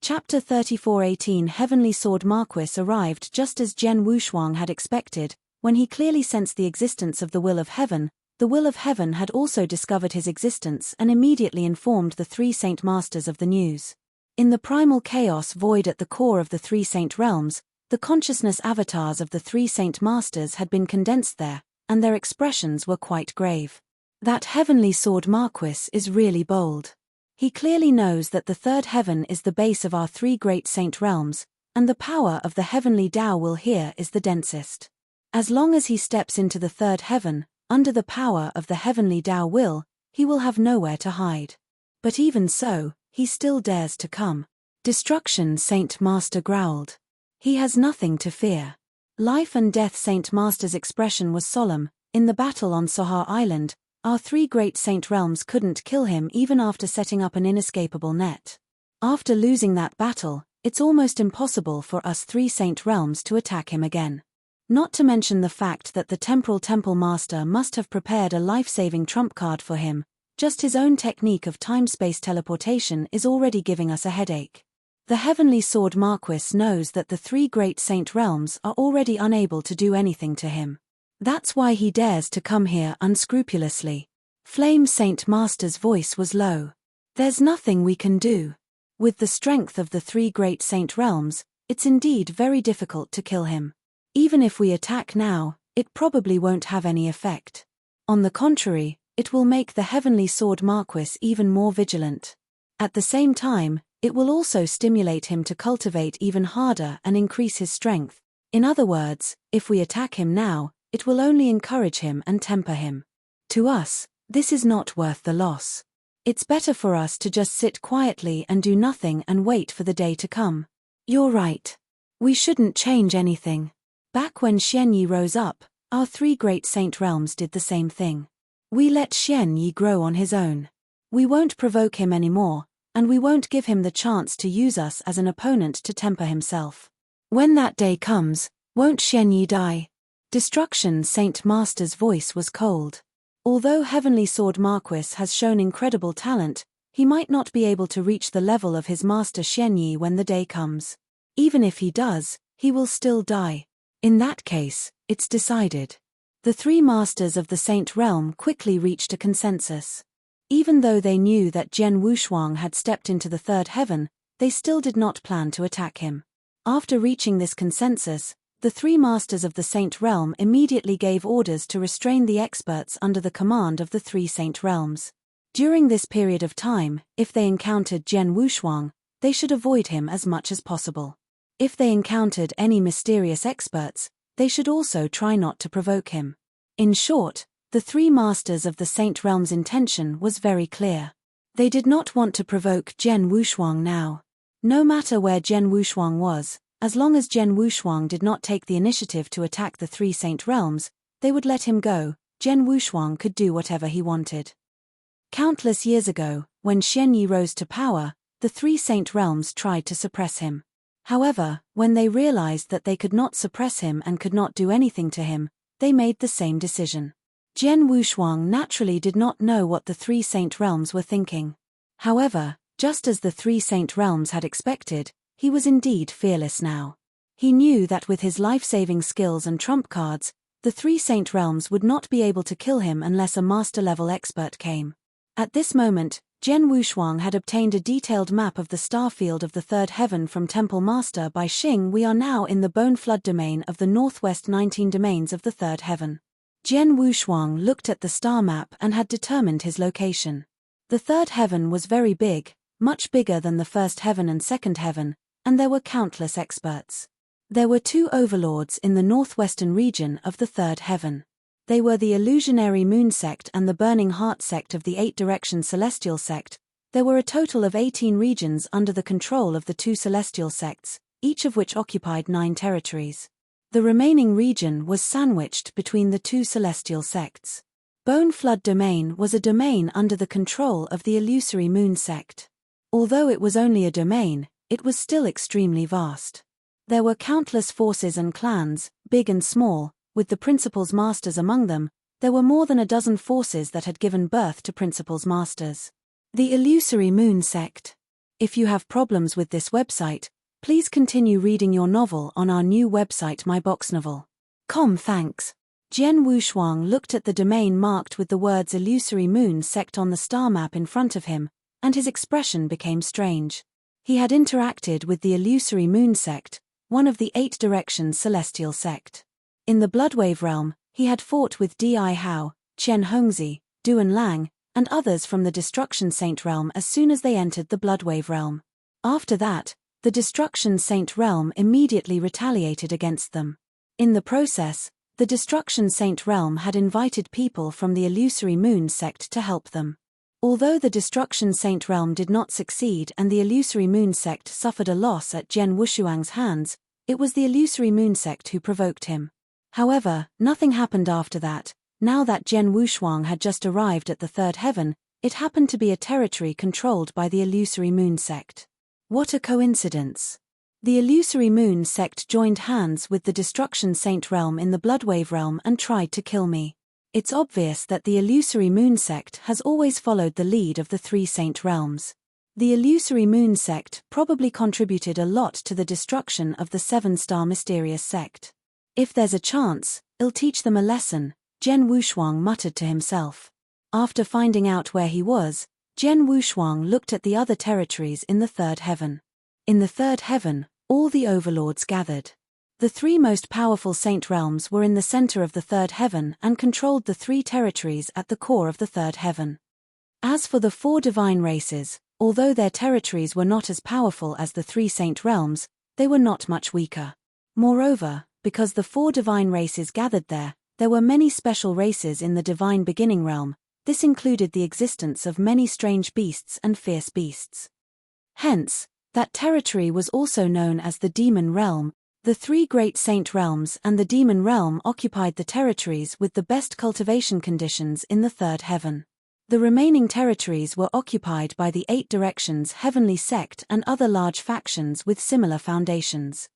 Chapter 34:18 Heavenly Sword Marquis arrived just as Zhen Wushuang had expected, when he clearly sensed the existence of the will of heaven. The will of heaven had also discovered his existence and immediately informed the three Saint Masters of the news. In the primal chaos void at the core of the three Saint realms, the consciousness avatars of the three Saint Masters had been condensed there, and their expressions were quite grave. That Heavenly Sword Marquis is really bold. He clearly knows that the third heaven is the base of our three great saint realms, and the power of the heavenly Tao will here is the densest. As long as he steps into the third heaven, under the power of the heavenly Tao will, he will have nowhere to hide. But even so, he still dares to come. Destruction, Saint Master growled. He has nothing to fear. Life and death. Saint Master's expression was solemn. In the battle on Sohar Island, our three great saint realms couldn't kill him even after setting up an inescapable net. After losing that battle, it's almost impossible for us three saint realms to attack him again. Not to mention the fact that the temporal temple master must have prepared a life-saving trump card for him. Just his own technique of time-space teleportation is already giving us a headache. The Heavenly Sword Marquis knows that the three great saint realms are already unable to do anything to him. That's why he dares to come here unscrupulously. Flame Saint Master's voice was low. There's nothing we can do. With the strength of the three great saint realms, it's indeed very difficult to kill him. Even if we attack now, it probably won't have any effect. On the contrary, it will make the Heavenly Sword Marquis even more vigilant. At the same time, it will also stimulate him to cultivate even harder and increase his strength. In other words, if we attack him now, it will only encourage him and temper him. To us, this is not worth the loss. It's better for us to just sit quietly and do nothing and wait for the day to come. You're right. We shouldn't change anything. Back when Xianyi rose up, our three great saint realms did the same thing. We let Xianyi grow on his own. We won't provoke him anymore, and we won't give him the chance to use us as an opponent to temper himself. When that day comes, won't Xianyi die? Destruction. Saint Master's voice was cold. Although Heavenly Sword Marquis has shown incredible talent, he might not be able to reach the level of his master Xianyi when the day comes. Even if he does, he will still die. In that case, it's decided. The three masters of the Saint Realm quickly reached a consensus. Even though they knew that Zhen Wushuang had stepped into the third heaven, they still did not plan to attack him. After reaching this consensus, the three masters of the Saint Realm immediately gave orders to restrain the experts under the command of the three Saint Realms. During this period of time, if they encountered Zhen Wushuang, they should avoid him as much as possible. If they encountered any mysterious experts, they should also try not to provoke him. In short, the three masters of the Saint Realm's intention was very clear. They did not want to provoke Zhen Wushuang now. No matter where Zhen Wushuang was, as long as Zhen Wushuang did not take the initiative to attack the three Saint Realms, they would let him go. Zhen Wushuang could do whatever he wanted. Countless years ago, when Xianyi rose to power, the three Saint Realms tried to suppress him. However, when they realized that they could not suppress him and could not do anything to him, they made the same decision. Zhen Wushuang naturally did not know what the three Saint Realms were thinking. However, just as the three Saint Realms had expected, he was indeed fearless now. He knew that with his life-saving skills and trump cards, the three Saint Realms would not be able to kill him unless a master-level expert came. At this moment, Zhen Wushuang had obtained a detailed map of the star field of the third heaven from Temple Master Bai Xing. We are now in the Bone Flood domain of the northwest 19 domains of the third heaven. Zhen Wushuang looked at the star map and had determined his location. The third heaven was very big, much bigger than the first heaven and second heaven, and there were countless experts. There were two overlords in the northwestern region of the third heaven. They were the Illusionary Moon Sect and the Burning Heart Sect of the Eight Direction Celestial Sect. There were a total of 18 regions under the control of the two celestial sects, each of which occupied 9 territories. The remaining region was sandwiched between the two celestial sects. Bone Flood Domain was a domain under the control of the Illusory Moon Sect. Although it was only a domain, it was still extremely vast. There were countless forces and clans, big and small, with the Principal's Masters among them. There were more than a dozen forces that had given birth to Principal's Masters. The Illusory Moon Sect. If you have problems with this website, please continue reading your novel on our new website myboxnovel.com. Thanks. Jian Wushuang looked at the domain marked with the words Illusory Moon Sect on the star map in front of him, and his expression became strange. He had interacted with the Illusory Moon Sect, one of the 8 Directions Celestial Sect. In the Bloodwave realm, he had fought with Di Hao, Chen Hongzi, Duan Lang, and others from the Destruction Saint realm as soon as they entered the Bloodwave realm. After that, the Destruction Saint realm immediately retaliated against them. In the process, the Destruction Saint realm had invited people from the Illusory Moon Sect to help them. Although the Destruction Saint realm did not succeed and the Illusory Moon Sect suffered a loss at Jian Wushuang's hands, it was the Illusory Moon Sect who provoked him. However, nothing happened after that. Now that Jian Wushuang had just arrived at the third heaven, it happened to be a territory controlled by the Illusory Moon Sect. What a coincidence! The Illusory Moon Sect joined hands with the Destruction Saint realm in the Bloodwave realm and tried to kill me. It's obvious that the Illusory Moon Sect has always followed the lead of the 3 Saint realms. The Illusory Moon Sect probably contributed a lot to the destruction of the 7-star mysterious sect. If there's a chance, I'll teach them a lesson, Jian Wushuang muttered to himself. After finding out where he was, Jian Wushuang looked at the other territories in the third heaven. In the third heaven, all the overlords gathered. The 3 most powerful saint realms were in the center of the third heaven and controlled the 3 territories at the core of the third heaven. As for the 4 divine races, although their territories were not as powerful as the 3 saint realms, they were not much weaker. Moreover, because the 4 divine races gathered there were many special races in the divine beginning realm. This included the existence of many strange beasts and fierce beasts. Hence, that territory was also known as the demon realm. The 3 great saint realms and the demon realm occupied the territories with the best cultivation conditions in the third heaven. The remaining territories were occupied by the 8 Directions Heavenly Sect and other large factions with similar foundations.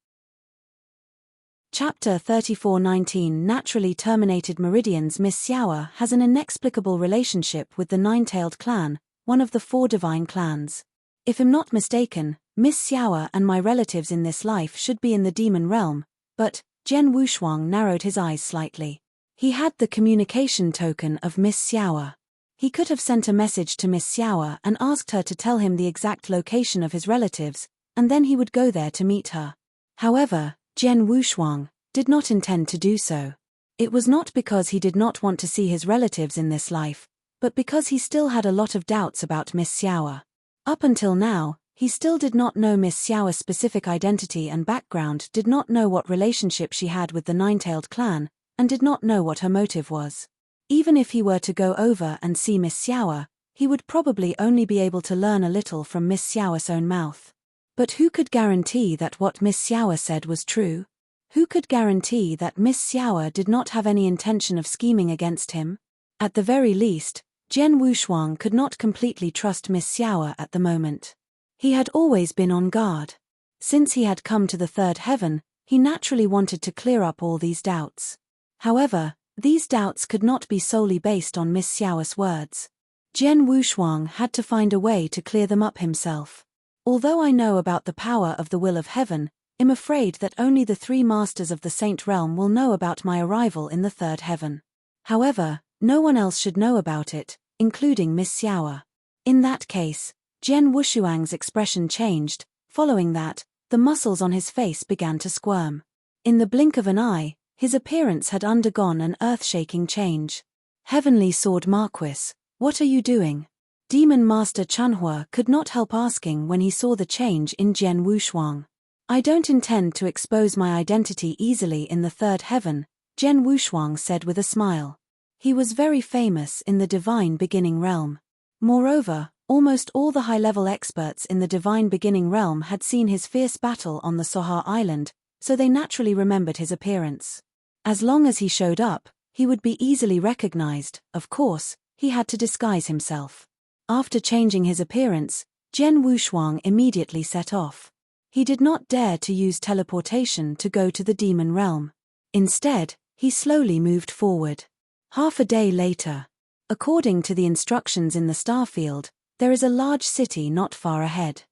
Chapter 34:19 Naturally Terminated Meridians. Miss Xiaoa has an inexplicable relationship with the Nine-Tailed clan, one of the 4 divine clans. If I'm not mistaken, Miss Xiaoa and my relatives in this life should be in the demon realm, but Jian Wushuang narrowed his eyes slightly. He had the communication token of Miss Xiaoa. He could have sent a message to Miss Xiaoa and asked her to tell him the exact location of his relatives, and then he would go there to meet her. However, Jian Wushuang did not intend to do so. It was not because he did not want to see his relatives in this life, but because he still had a lot of doubts about Miss Xiaoa. Up until now, he still did not know Miss Xiaoa's specific identity and background, did not know what relationship she had with the Nine-Tailed clan, and did not know what her motive was. Even if he were to go over and see Miss Xiaoa, he would probably only be able to learn a little from Miss Xiaoa's own mouth. But who could guarantee that what Miss Xiaoa said was true? Who could guarantee that Miss Xiaoa did not have any intention of scheming against him? At the very least, Jian Wushuang could not completely trust Miss Xiaoa at the moment. He had always been on guard. Since he had come to the third heaven, he naturally wanted to clear up all these doubts. However, these doubts could not be solely based on Miss Xiaoa's words. Jian Wushuang had to find a way to clear them up himself. Although I know about the power of the will of heaven, I'm afraid that only the 3 masters of the saint realm will know about my arrival in the third heaven. However, no one else should know about it, including Miss Xiaoa. In that case, Jian Wushuang's expression changed. Following that, the muscles on his face began to squirm. In the blink of an eye, his appearance had undergone an earth-shaking change. Heavenly Sword Marquis, what are you doing? Demon Master Chanhua could not help asking when he saw the change in Jian Wushuang. I don't intend to expose my identity easily in the third heaven, Jian Wushuang said with a smile. He was very famous in the divine beginning realm. Moreover, almost all the high-level experts in the divine beginning realm had seen his fierce battle on the Sohar Island, so they naturally remembered his appearance. As long as he showed up, he would be easily recognized. Of course, he had to disguise himself. After changing his appearance, Jian Wushuang immediately set off. He did not dare to use teleportation to go to the demon realm. Instead, he slowly moved forward. Half a day later. According to the instructions in the star field, there is a large city not far ahead.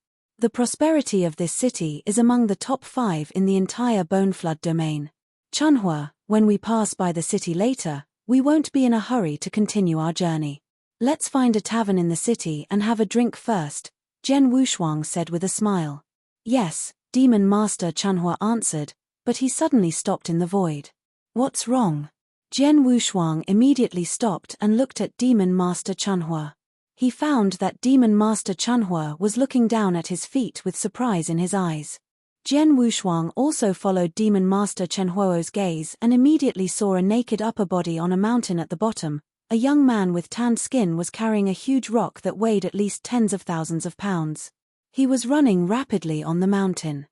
The prosperity of this city is among the top 5 in the entire bone flood domain. Chunhua, when we pass by the city later, we won't be in a hurry to continue our journey. Let's find a tavern in the city and have a drink first, Jian Wushuang said with a smile. Yes, Demon Master Chunhua answered, but he suddenly stopped in the void. What's wrong? Jian Wushuang immediately stopped and looked at Demon Master Chunhua. He found that Demon Master Chunhua was looking down at his feet with surprise in his eyes. Jian Wushuang also followed Demon Master Chenhuo's gaze and immediately saw a naked upper body on a mountain at the bottom. A young man with tanned skin was carrying a huge rock that weighed at least tens of thousands of pounds. He was running rapidly on the mountain.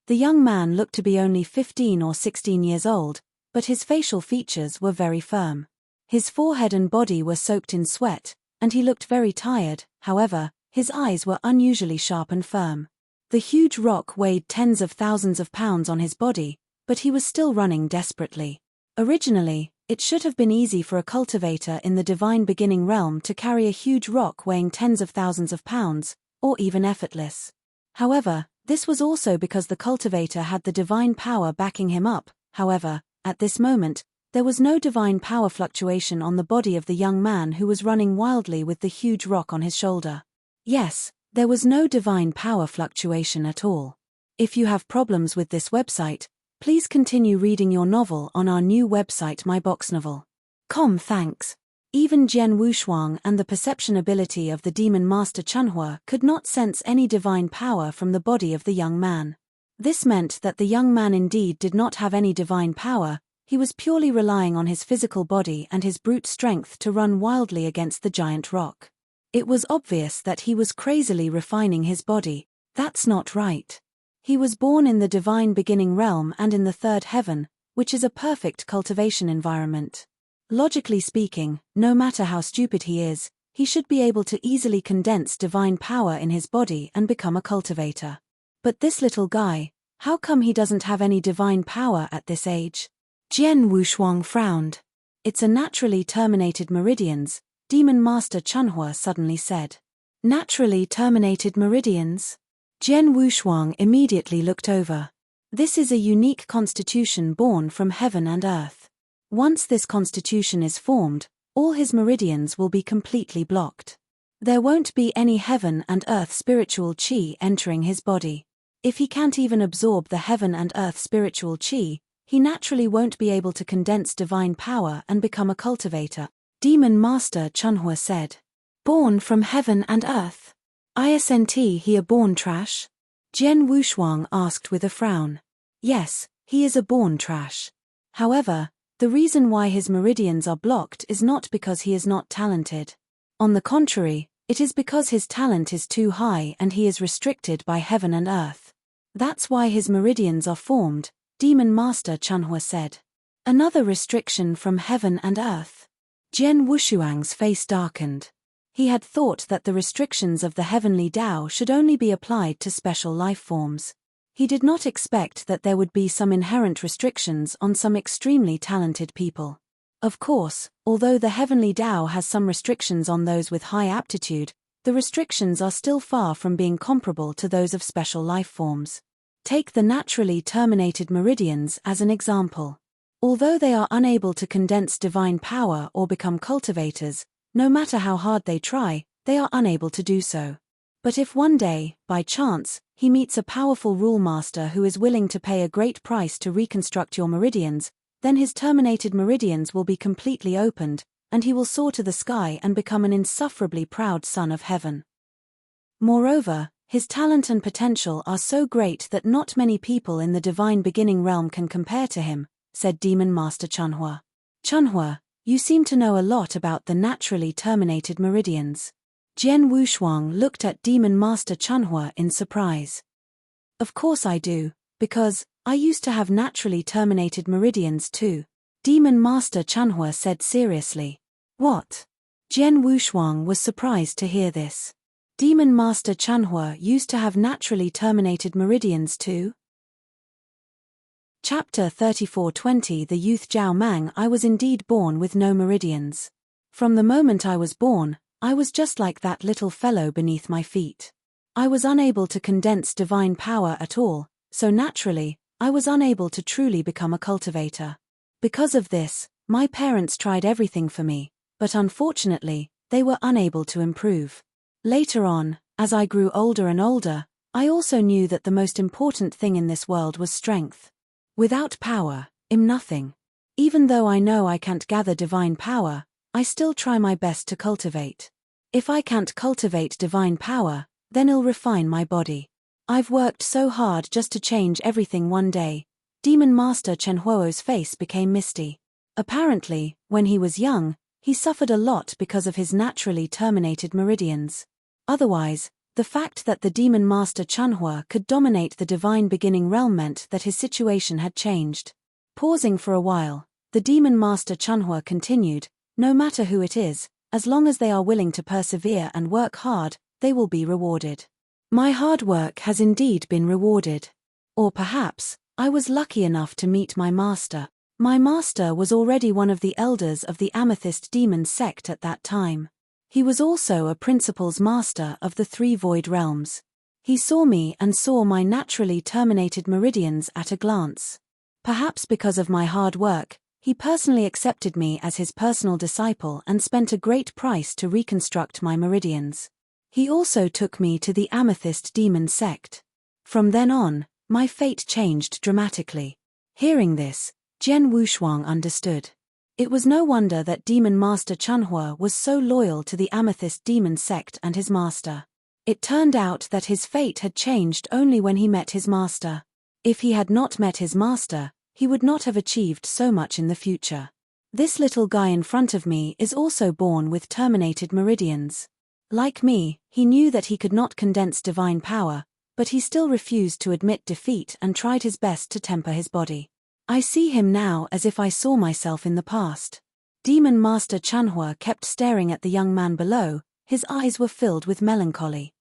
The young man looked to be only 15 or 16 years old, but his facial features were very firm. His forehead and body were soaked in sweat, and he looked very tired. However, his eyes were unusually sharp and firm. The huge rock weighed tens of thousands of pounds on his body, but he was still running desperately. Originally, it should have been easy for a cultivator in the divine beginning realm to carry a huge rock weighing tens of thousands of pounds, or even effortless. However, this was also because the cultivator had the divine power backing him up. However, at this moment, there was no divine power fluctuation on the body of the young man who was running wildly with the huge rock on his shoulder. Yes, there was no divine power fluctuation at all. If you have problems with this website, please continue reading your novel on our new website myboxnovel.com. Thanks. Even Jian Wushuang and the perception ability of the Demon Master Chunhua could not sense any divine power from the body of the young man. This meant that the young man indeed did not have any divine power. He was purely relying on his physical body and his brute strength to run wildly against the giant rock. It was obvious that he was crazily refining his body. That's not right. He was born in the divine beginning realm and in the third heaven, which is a perfect cultivation environment. Logically speaking, no matter how stupid he is, he should be able to easily condense divine power in his body and become a cultivator. But this little guy, how come he doesn't have any divine power at this age? Jian Wushuang frowned. It's a naturally terminated meridians, Demon Master Chunhua suddenly said. Naturally terminated meridians? Jian Wushuang immediately looked over. This is a unique constitution born from heaven and earth. Once this constitution is formed, all his meridians will be completely blocked. There won't be any heaven and earth spiritual chi entering his body. If he can't even absorb the heaven and earth spiritual chi, he naturally won't be able to condense divine power and become a cultivator. Demon Master Chunhua said. Born from heaven and earth? Isn't he a born trash? Jian Wushuang asked with a frown. Yes, he is a born trash. However, the reason why his meridians are blocked is not because he is not talented. On the contrary, it is because his talent is too high and he is restricted by heaven and earth. That's why his meridians are formed, Demon Master Chunhua said. Another restriction from heaven and earth. Jian Wushuang's face darkened. He had thought that the restrictions of the heavenly Tao should only be applied to special life forms. He did not expect that there would be some inherent restrictions on some extremely talented people. Of course, although the heavenly Tao has some restrictions on those with high aptitude, the restrictions are still far from being comparable to those of special life forms. Take the naturally terminated meridians as an example. Although they are unable to condense divine power or become cultivators, no matter how hard they try, they are unable to do so. But if one day, by chance, he meets a powerful rule master who is willing to pay a great price to reconstruct your meridians, then his terminated meridians will be completely opened, and he will soar to the sky and become an insufferably proud son of heaven. Moreover, his talent and potential are so great that not many people in the divine beginning realm can compare to him, said Demon Master Chunhua. Chunhua, you seem to know a lot about the naturally terminated meridians. Jian Wushuang looked at Demon Master Chunhua in surprise. Of course I do, because I used to have naturally terminated meridians too. Demon Master Chunhua said seriously. What? Jian Wushuang was surprised to hear this. Demon Master Chunhua used to have naturally terminated meridians too? Chapter 34:20 The Youth Zhao Mang. I was indeed born with no meridians. From the moment I was born, I was just like that little fellow beneath my feet. I was unable to condense divine power at all, so naturally, I was unable to truly become a cultivator. Because of this, my parents tried everything for me, but unfortunately, they were unable to improve. Later on, as I grew older and older, I also knew that the most important thing in this world was strength. Without power, I'm nothing. Even though I know I can't gather divine power, I still try my best to cultivate. If I can't cultivate divine power, then I'll refine my body. I've worked so hard just to change everything one day. Demon Master Chen Huo's face became misty. Apparently, when he was young, he suffered a lot because of his naturally terminated meridians. Otherwise, the fact that the Demon Master Chanhua could dominate the divine beginning realm meant that his situation had changed. Pausing for a while, the Demon Master Chanhua continued, no matter who it is, as long as they are willing to persevere and work hard, they will be rewarded. My hard work has indeed been rewarded. Or perhaps, I was lucky enough to meet my master. My master was already one of the elders of the Amethyst Demon sect at that time. He was also a principal's master of the 3 void realms. He saw me and saw my naturally terminated meridians at a glance. Perhaps because of my hard work, he personally accepted me as his personal disciple and spent a great price to reconstruct my meridians. He also took me to the Amethyst Demon sect. From then on, my fate changed dramatically. Hearing this, Jian Wushuang understood. It was no wonder that Demon Master Chanhua was so loyal to the Amethyst Demon sect and his master. It turned out that his fate had changed only when he met his master. If he had not met his master, he would not have achieved so much in the future. This little guy in front of me is also born with terminated meridians. Like me, he knew that he could not condense divine power, but he still refused to admit defeat and tried his best to temper his body. I see him now as if I saw myself in the past. Demon Master Chanhua kept staring at the young man below, his eyes were filled with melancholy.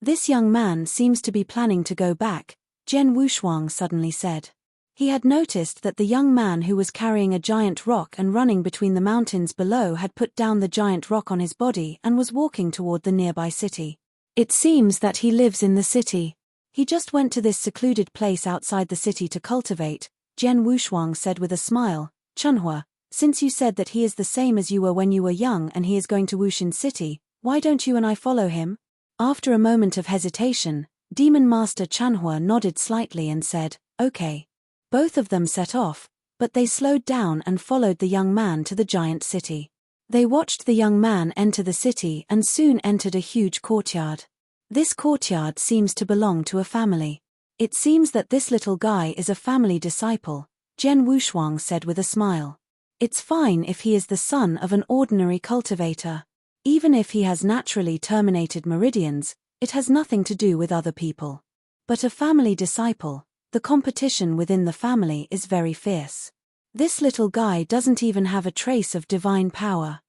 This young man seems to be planning to go back, Jian Wushuang suddenly said. He had noticed that the young man who was carrying a giant rock and running between the mountains below had put down the giant rock on his body and was walking toward the nearby city. It seems that he lives in the city. He just went to this secluded place outside the city to cultivate, Jian Wushuang said with a smile. Chanhua, since you said that he is the same as you were when you were young and he is going to Wushin City, why don't you and I follow him? After a moment of hesitation, Demon Master Chanhua nodded slightly and said, okay. Both of them set off, but they slowed down and followed the young man to the giant city. They watched the young man enter the city and soon entered a huge courtyard. This courtyard seems to belong to a family. It seems that this little guy is a family disciple, Jian Wushuang said with a smile. It's fine if he is the son of an ordinary cultivator. Even if he has naturally terminated meridians, it has nothing to do with other people. But a family disciple, the competition within the family is very fierce. This little guy doesn't even have a trace of divine power.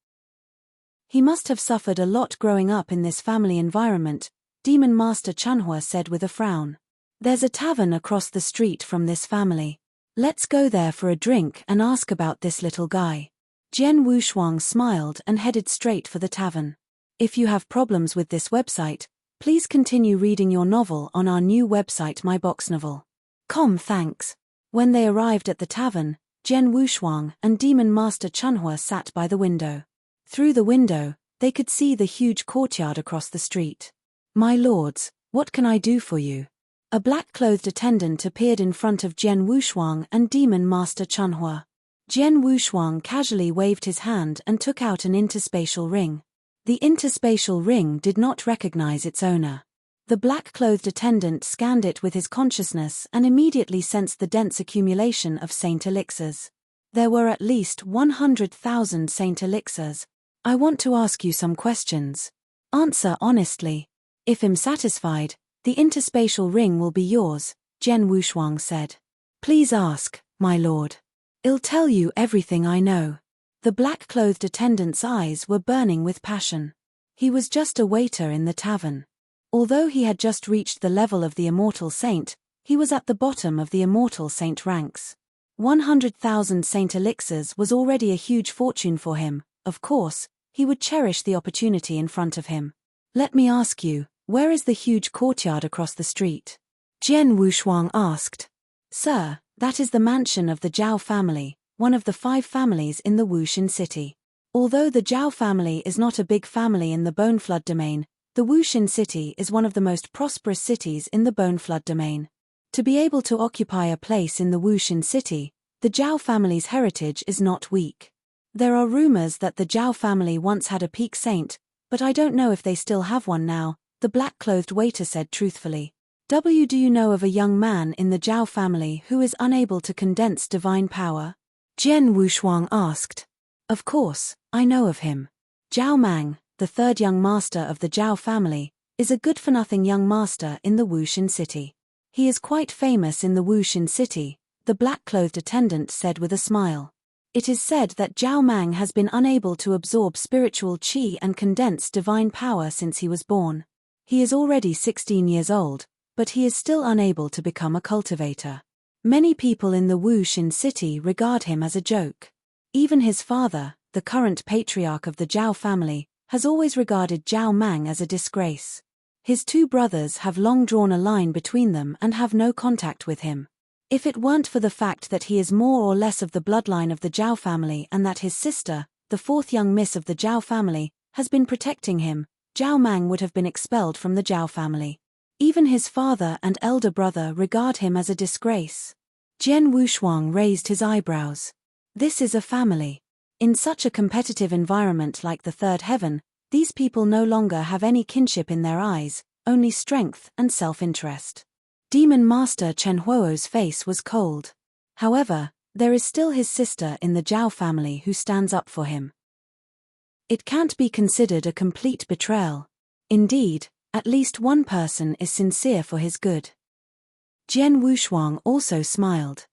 He must have suffered a lot growing up in this family environment, Demon Master Chanhua said with a frown. There's a tavern across the street from this family. Let's go there for a drink and ask about this little guy. Jian Wushuang smiled and headed straight for the tavern. If you have problems with this website, please continue reading your novel on our new website myboxnovel.com. Thanks. When they arrived at the tavern, Jian Wushuang and Demon Master Chanhua sat by the window. Through the window, they could see the huge courtyard across the street. My lords, what can I do for you? A black-clothed attendant appeared in front of Jian Wushuang and Demon Master Chanhua. Jian Wushuang casually waved his hand and took out an interspatial ring. The interspatial ring did not recognize its owner. The black-clothed attendant scanned it with his consciousness and immediately sensed the dense accumulation of saint elixirs. There were at least 100,000 saint elixirs. I want to ask you some questions. Answer honestly. If I'm satisfied, the interspatial ring will be yours, Jian Wushuang said. Please ask, my lord. I'll tell you everything I know. The black-clothed attendant's eyes were burning with passion. He was just a waiter in the tavern. Although he had just reached the level of the immortal saint, he was at the bottom of the immortal saint ranks. 100,000 saint elixirs was already a huge fortune for him. Of course, he would cherish the opportunity in front of him. Let me ask you, Where is the huge courtyard across the street? Jian Wushuang asked. Sir, that is the mansion of the Zhao family, one of the 5 families in the Wuxin city. Although the Zhao family is not a big family in the Bone Flood domain, the Wuxin city is one of the most prosperous cities in the Bone Flood domain. To be able to occupy a place in the Wuxin city, the Zhao family's heritage is not weak. There are rumors that the Zhao family once had a peak saint, but I don't know if they still have one now, the black-clothed waiter said truthfully. Do you know of a young man in the Zhao family who is unable to condense divine power? Jian Wushuang asked. Of course, I know of him. Zhao Mang, the 3rd young master of the Zhao family, is a good-for-nothing young master in the Wuxin city. He is quite famous in the Wuxin city, the black-clothed attendant said with a smile. It is said that Zhao Mang has been unable to absorb spiritual qi and condense divine power since he was born. He is already 16 years old, but he is still unable to become a cultivator. Many people in the Wuxin city regard him as a joke. Even his father, the current patriarch of the Zhao family, has always regarded Zhao Mang as a disgrace. His 2 brothers have long drawn a line between them and have no contact with him. If it weren't for the fact that he is more or less of the bloodline of the Zhao family and that his sister, the 4th young miss of the Zhao family, has been protecting him, Zhao Mang would have been expelled from the Zhao family. Even his father and elder brother regard him as a disgrace. Jian Wushuang raised his eyebrows. This is a family. In such a competitive environment like the 3rd heaven, these people no longer have any kinship in their eyes, only strength and self-interest. Demon Master Chen Huo's face was cold. However, there is still his sister in the Zhao family who stands up for him. It can't be considered a complete betrayal. Indeed, at least one person is sincere for his good. Jian Wushuang also smiled.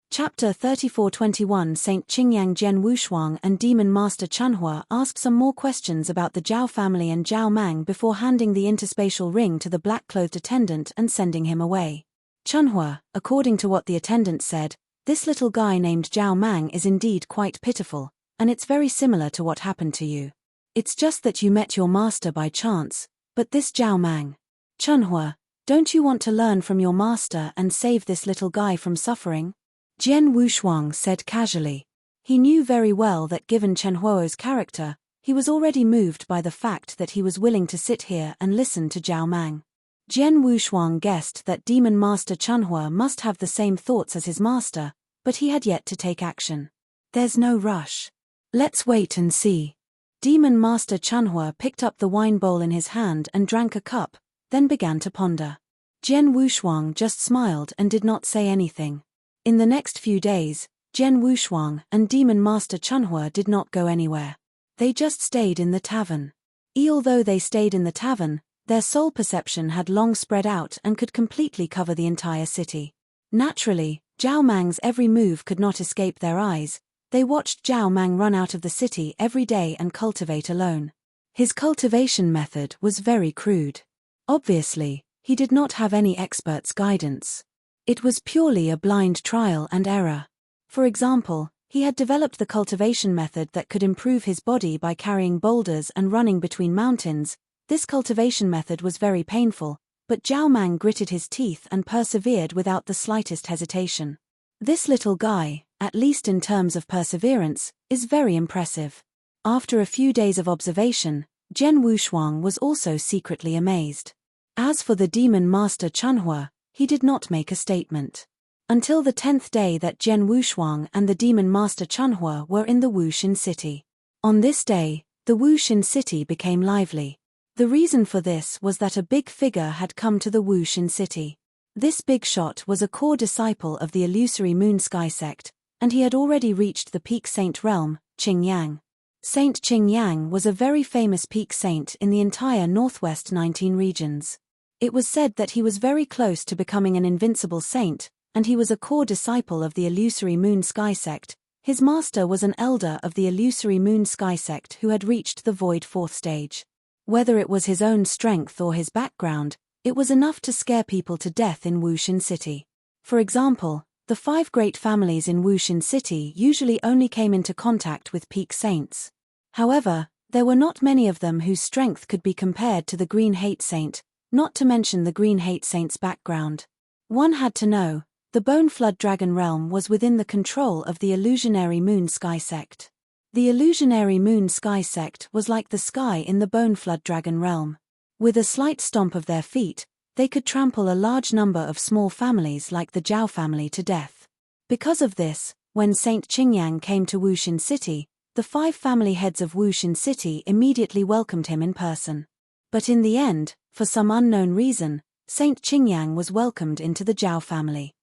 Chapter 34-21 Saint Qingyang Jian Wushuang and Demon Master Chanhua asked some more questions about the Zhao family and Zhao Mang before handing the interspatial ring to the black-clothed attendant and sending him away. Chanhua, according to what the attendant said, this little guy named Zhao Mang is indeed quite pitiful, and it's very similar to what happened to you. It's just that you met your master by chance, but this Zhao Mang. Chanhua, don't you want to learn from your master and save this little guy from suffering? Jian Wushuang said casually. He knew very well that given Chen Huo's character, he was already moved by the fact that he was willing to sit here and listen to Zhao Mang. Jian Wushuang guessed that Demon Master Chanhua must have the same thoughts as his master, but he had yet to take action. There's no rush. Let's wait and see. Demon Master Chanhua picked up the wine bowl in his hand and drank a cup, then began to ponder. Jian Wushuang just smiled and did not say anything. In the next few days, Jian Wushuang and Demon Master Chanhua did not go anywhere. They just stayed in the tavern. Although they stayed in the tavern, their soul perception had long spread out and could completely cover the entire city. Naturally, Zhao Mang's every move could not escape their eyes. They watched Zhao Mang run out of the city every day and cultivate alone. His cultivation method was very crude. Obviously, he did not have any expert's guidance. It was purely a blind trial and error. For example, he had developed the cultivation method that could improve his body by carrying boulders and running between mountains. This cultivation method was very painful, but Zhao Mang gritted his teeth and persevered without the slightest hesitation. This little guy, at least in terms of perseverance, is very impressive. After a few days of observation, Jian Wushuang was also secretly amazed. As for the Demon Master Chanhua, he did not make a statement. Until the 10th day that Jian Wushuang and the Demon Master Chanhua were in the Wuxin city. On this day, the Wuxin city became lively. The reason for this was that a big figure had come to the Wuxin city. This big shot was a core disciple of the illusory moon sky sect, and he had already reached the peak saint realm, Qingyang. Saint Qingyang was a very famous peak saint in the entire northwest 19 regions. It was said that he was very close to becoming an invincible saint, and he was a core disciple of the illusory moon sky sect. His master was an elder of the illusory moon sky sect who had reached the void 4th stage. Whether it was his own strength or his background, it was enough to scare people to death in Wuxin city. For example, the 5 great families in Wuxin city usually only came into contact with peak saints. However, There were not many of them whose strength could be compared to the Green Hate Saint, not to mention the Green Hate Saint's background. One had to know, the Bone Flood Dragon realm was within the control of the illusionary Moon Sky sect. The illusionary Moon Sky sect was like the sky in the Bone Flood Dragon realm. With a slight stomp of their feet, they could trample a large number of small families like the Zhao family to death. Because of this, when Saint Qingyang came to Wuxin City, the 5 family heads of Wuxin City immediately welcomed him in person. But in the end, for some unknown reason, Saint Qingyang was welcomed into the Zhao family.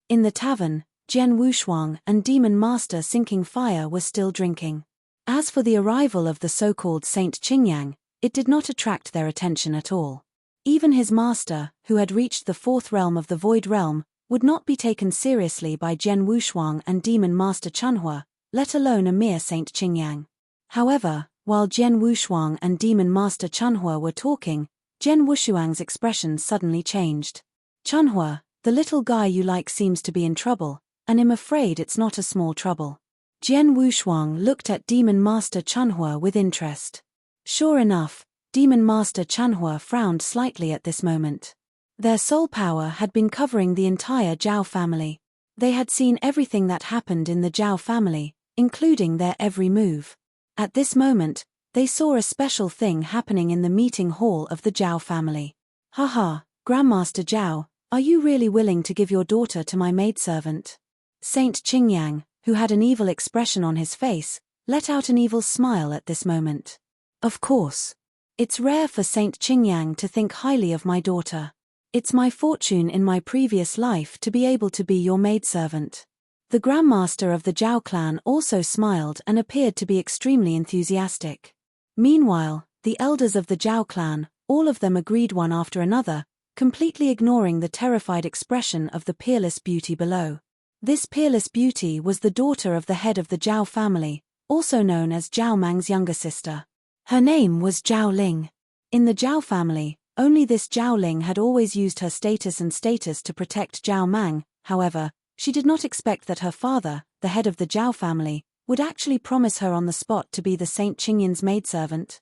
In the tavern, Jian Wushuang and Demon Master Sinking Fire were still drinking. As for the arrival of the so-called Saint Qingyang, it did not attract their attention at all. Even his master, who had reached the 4th realm of the Void Realm, would not be taken seriously by Jian Wushuang and Demon Master Chunhua, let alone a mere Saint Qingyang. However, while Jian Wushuang and Demon Master Chunhua were talking, Jian Wushuang's expression suddenly changed. Chunhua, the little guy you like seems to be in trouble, and I'm afraid it's not a small trouble. Jian Wushuang looked at Demon Master Chunhua with interest. Sure enough, Demon Master Chunhua frowned slightly at this moment. Their soul power had been covering the entire Zhao family. They had seen everything that happened in the Zhao family, including their every move. At this moment, they saw a special thing happening in the meeting hall of the Zhao family. Haha, Grandmaster Zhao, are you really willing to give your daughter to my maidservant? Saint Qingyang, who had an evil expression on his face, let out an evil smile at this moment. Of course. It's rare for Saint Qingyang to think highly of my daughter. It's my fortune in my previous life to be able to be your maidservant. The Grandmaster of the Zhao clan also smiled and appeared to be extremely enthusiastic. Meanwhile, the elders of the Zhao clan, all of them agreed one after another, completely ignoring the terrified expression of the peerless beauty below. This peerless beauty was the daughter of the head of the Zhao family, also known as Zhao Mang's younger sister. Her name was Zhao Ling. In the Zhao family, only this Zhao Ling had always used her status to protect Zhao Mang. However, she did not expect that her father, the head of the Zhao family, would actually promise her on the spot to be the Saint Qingyang's maidservant.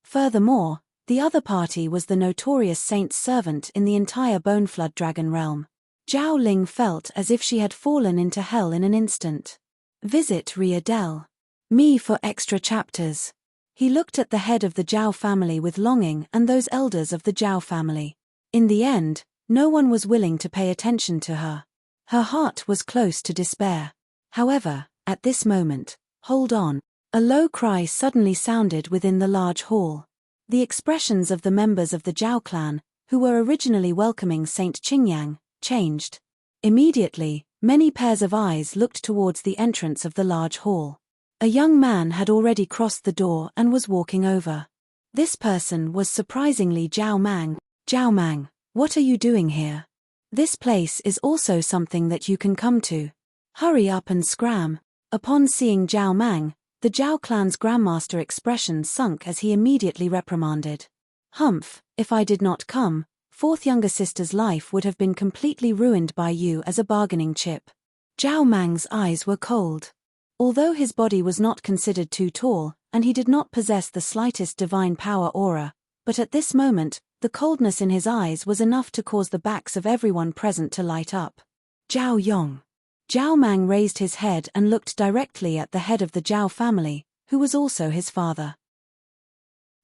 Furthermore, the other party was the notorious saint's servant in the entire Bone Flood Dragon realm. Zhao Ling felt as if she had fallen into hell in an instant. Visit Ria Del. Me for extra chapters. He looked at the head of the Zhao family with longing and those elders of the Zhao family. In the end, no one was willing to pay attention to her. Her heart was close to despair. However, at this moment, hold on. A low cry suddenly sounded within the large hall. The expressions of the members of the Zhao clan, who were originally welcoming Saint Qingyang, changed. Immediately, many pairs of eyes looked towards the entrance of the large hall. A young man had already crossed the door and was walking over. This person was surprisingly Zhao Mang. Zhao Mang, what are you doing here? This place is also something that you can come to. Hurry up and scram. Upon seeing Zhao Mang, the Zhao clan's grandmaster expression sunk as he immediately reprimanded. Humph, if I did not come, 4th younger sister's life would have been completely ruined by you as a bargaining chip. Zhao Mang's eyes were cold. Although his body was not considered too tall, and he did not possess the slightest divine power aura, but at this moment, the coldness in his eyes was enough to cause the backs of everyone present to light up. Zhao Yong. Zhao Mang raised his head and looked directly at the head of the Zhao family, who was also his father.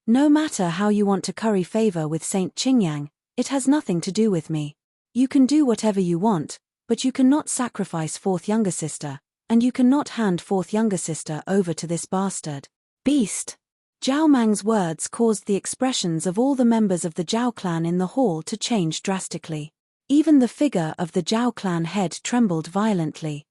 No matter how you want to curry favor with Saint Qingyang, it has nothing to do with me. You can do whatever you want, but you cannot sacrifice 4th younger sister, and you cannot hand 4th younger sister over to this bastard. Beast! Zhao Mang's words caused the expressions of all the members of the Zhao clan in the hall to change drastically. Even the figure of the Zhao clan head trembled violently.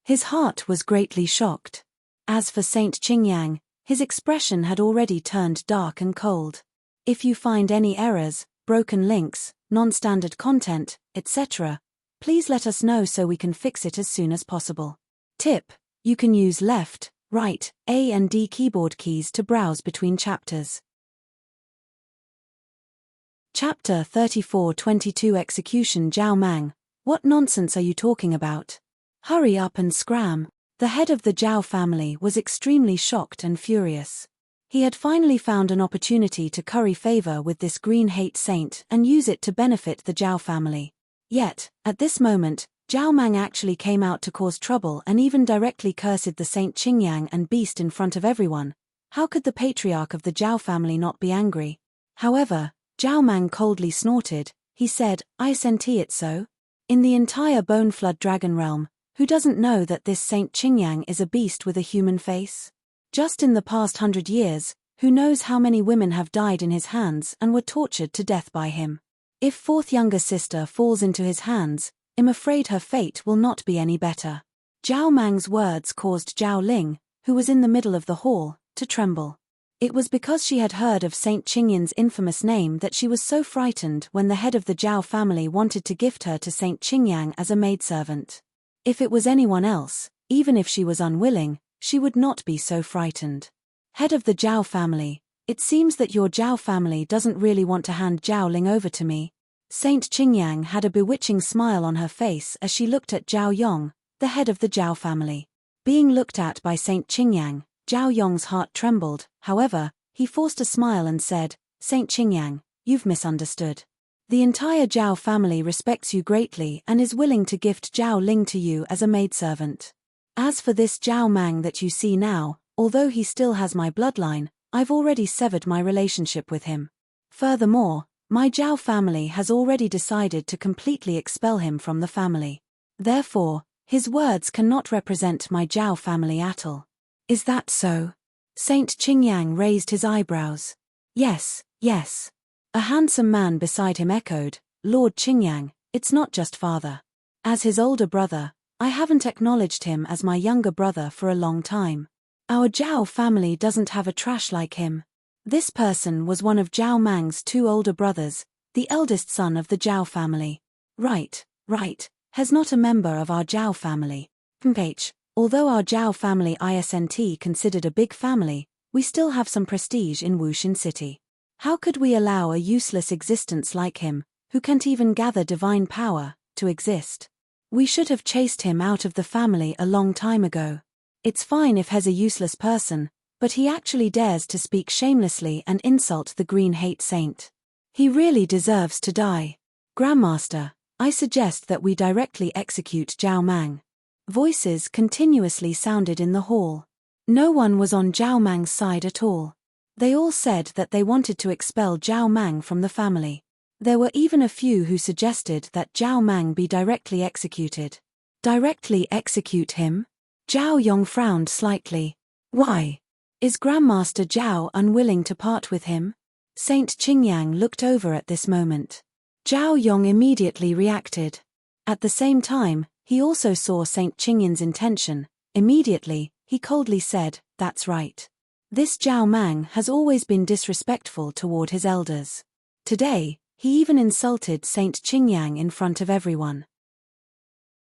His heart was greatly shocked. As for Saint Qingyang, his expression had already turned dark and cold. If you find any errors, broken links, non-standard content, etc., please let us know so we can fix it as soon as possible. Tip: you can use left, right, A and D keyboard keys to browse between chapters. Chapter 34-22 Execution. Zhao Mang, what nonsense are you talking about? Hurry up and scram. The head of the Zhao family was extremely shocked and furious. He had finally found an opportunity to curry favor with this green hate saint and use it to benefit the Zhao family. Yet, at this moment, Zhao Mang actually came out to cause trouble and even directly cursed the Saint Qingyang and beast in front of everyone. How could the patriarch of the Zhao family not be angry? However, Zhao Mang coldly snorted. He said, "I senti it so? In the entire Bone Flood Dragon realm, who doesn't know that this Saint Qingyang is a beast with a human face? Just in the past 100 years, who knows how many women have died in his hands and were tortured to death by him? If fourth younger sister falls into his hands, I'm afraid her fate will not be any better." Zhao Mang's words caused Zhao Ling, who was in the middle of the hall, to tremble. It was because she had heard of Saint Qingyan's infamous name that she was so frightened when the head of the Zhao family wanted to gift her to Saint Qingyang as a maidservant. If it was anyone else, even if she was unwilling, she would not be so frightened. Head of the Zhao family, it seems that your Zhao family doesn't really want to hand Zhao Ling over to me. Saint Qingyang had a bewitching smile on her face as she looked at Zhao Yong, the head of the Zhao family. Being looked at by Saint Qingyang, Zhao Yong's heart trembled. However, he forced a smile and said, "Saint Qingyang, you've misunderstood. The entire Zhao family respects you greatly and is willing to gift Zhao Ling to you as a maidservant. As for this Zhao Mang that you see now, although he still has my bloodline, I've already severed my relationship with him. Furthermore, my Zhao family has already decided to completely expel him from the family. Therefore, his words cannot represent my Zhao family at all." "Is that so?" Saint Qingyang raised his eyebrows. "Yes, yes." A handsome man beside him echoed, "Lord Qingyang, it's not just father. As his older brother, I haven't acknowledged him as my younger brother for a long time. Our Zhao family doesn't have a trash like him." This person was one of Zhao Mang's two older brothers, the eldest son of the Zhao family. Right, has not a member of our Zhao family. Although our Zhao family isn't considered a big family, we still have some prestige in Wuxin City. How could we allow a useless existence like him, who can't even gather divine power, to exist? We should have chased him out of the family a long time ago. It's fine if he's a useless person, but he actually dares to speak shamelessly and insult the green hate saint. He really deserves to die. Grandmaster, I suggest that we directly execute Zhao Mang. Voices continuously sounded in the hall. No one was on Zhao Mang's side at all. They all said that they wanted to expel Zhao Mang from the family. There were even a few who suggested that Zhao Mang be directly executed. Directly execute him? Zhao Yong frowned slightly. Why? Is Grandmaster Zhao unwilling to part with him? Saint Qingyang looked over at this moment. Zhao Yong immediately reacted. At the same time, he also saw Saint Qingyang's intention. Immediately, he coldly said, "That's right. This Zhao Mang has always been disrespectful toward his elders. Today, he even insulted Saint Qingyang in front of everyone.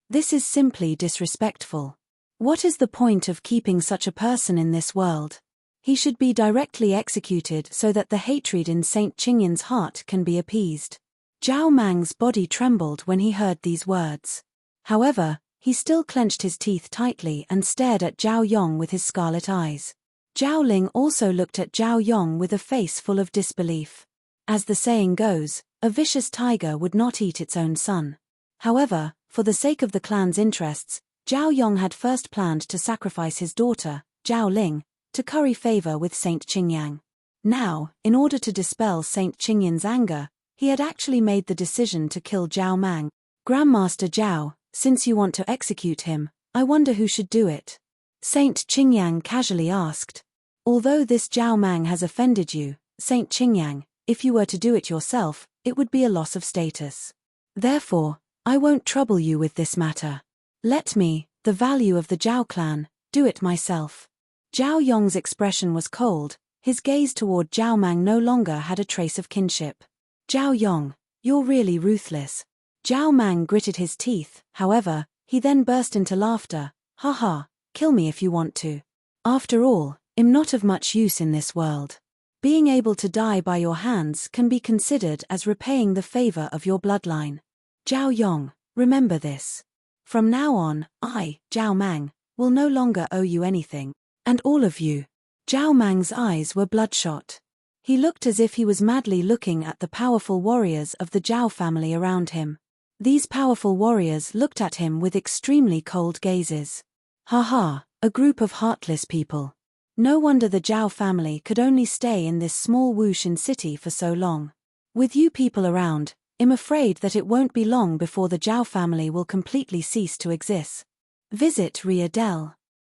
This is simply disrespectful. What is the point of keeping such a person in this world? He should be directly executed so that the hatred in Saint Qingyang's heart can be appeased." Zhao Mang's body trembled when he heard these words. However, he still clenched his teeth tightly and stared at Zhao Yong with his scarlet eyes. Zhao Ling also looked at Zhao Yong with a face full of disbelief. As the saying goes, a vicious tiger would not eat its own son. However, for the sake of the clan's interests, Zhao Yong had first planned to sacrifice his daughter, Zhao Ling, to curry favor with Saint Qingyang. Now, in order to dispel Saint Qingyang's anger, he had actually made the decision to kill Zhao Mang. "Grandmaster Zhao, since you want to execute him, I wonder who should do it?" Saint Qingyang casually asked. "Although this Zhao Mang has offended you, Saint Qingyang, if you were to do it yourself, it would be a loss of status. Therefore, I won't trouble you with this matter. Let me, the value of the Zhao clan, do it myself." Zhao Yong's expression was cold, his gaze toward Zhao Mang no longer had a trace of kinship. "Zhao Yong, you're really ruthless." Zhao Mang gritted his teeth, however, he then burst into laughter. "Haha, kill me if you want to. After all, I'm not of much use in this world. Being able to die by your hands can be considered as repaying the favor of your bloodline. Zhao Yong, remember this. From now on, I, Zhao Mang, will no longer owe you anything. And all of you. Zhao Mang's eyes were bloodshot. He looked as if he was madly looking at the powerful warriors of the Zhao family around him. These powerful warriors looked at him with extremely cold gazes. Ha ha, a group of heartless people. No wonder the Zhao family could only stay in this small Wushan city for so long. With you people around, I'm afraid that it won't be long before the Zhao family will completely cease to exist. Visit Ria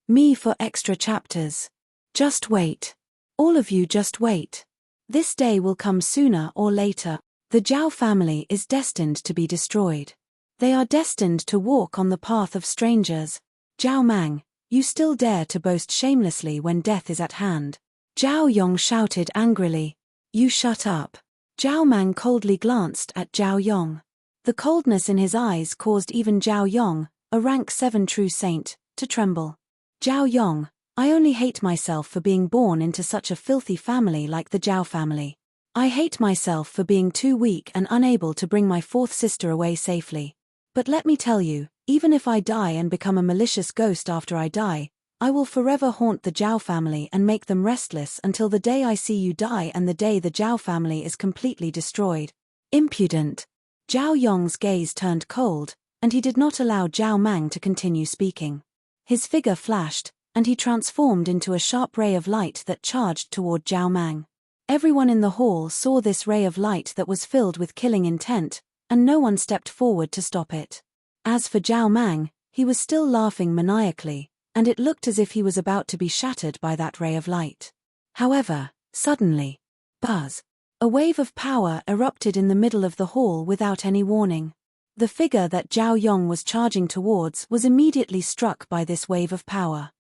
Me for extra chapters. Just wait. All of you just wait. This day will come sooner or later. The Zhao family is destined to be destroyed. They are destined to walk on the path of strangers. Zhao Mang, you still dare to boast shamelessly when death is at hand. Zhao Yong shouted angrily. You shut up. Zhao Mang coldly glanced at Zhao Yong. The coldness in his eyes caused even Zhao Yong, a rank 7 true saint, to tremble. Zhao Yong, I only hate myself for being born into such a filthy family like the Zhao family. I hate myself for being too weak and unable to bring my fourth sister away safely. But let me tell you, even if I die and become a malicious ghost after I die, I will forever haunt the Zhao family and make them restless until the day I see you die and the day the Zhao family is completely destroyed. Impudent. Zhao Yong's gaze turned cold, and he did not allow Zhao Mang to continue speaking. His figure flashed, and he transformed into a sharp ray of light that charged toward Zhao Mang. Everyone in the hall saw this ray of light that was filled with killing intent, and no one stepped forward to stop it. As for Zhao Mang, he was still laughing maniacally, and it looked as if he was about to be shattered by that ray of light. However, suddenly, buzz! A wave of power erupted in the middle of the hall without any warning. The figure that Zhao Yong was charging towards was immediately struck by this wave of power.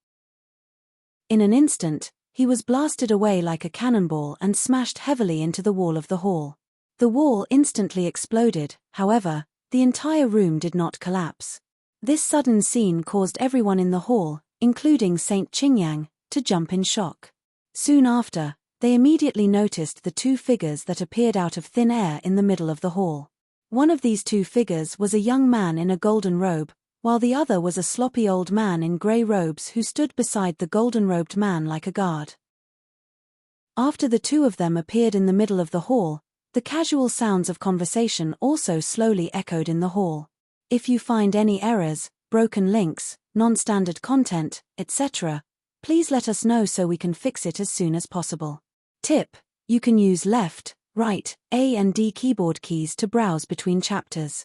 In an instant, he was blasted away like a cannonball and smashed heavily into the wall of the hall. The wall instantly exploded, however, the entire room did not collapse. This sudden scene caused everyone in the hall, including Saint Qingyang, to jump in shock. Soon after, they immediately noticed the two figures that appeared out of thin air in the middle of the hall. One of these two figures was a young man in a golden robe, while the other was a sloppy old man in grey robes who stood beside the golden-robed man like a guard. After the two of them appeared in the middle of the hall, the casual sounds of conversation also slowly echoed in the hall. If you find any errors, broken links, non-standard content, etc., please let us know so we can fix it as soon as possible. Tip: you can use left, right, A and D keyboard keys to browse between chapters.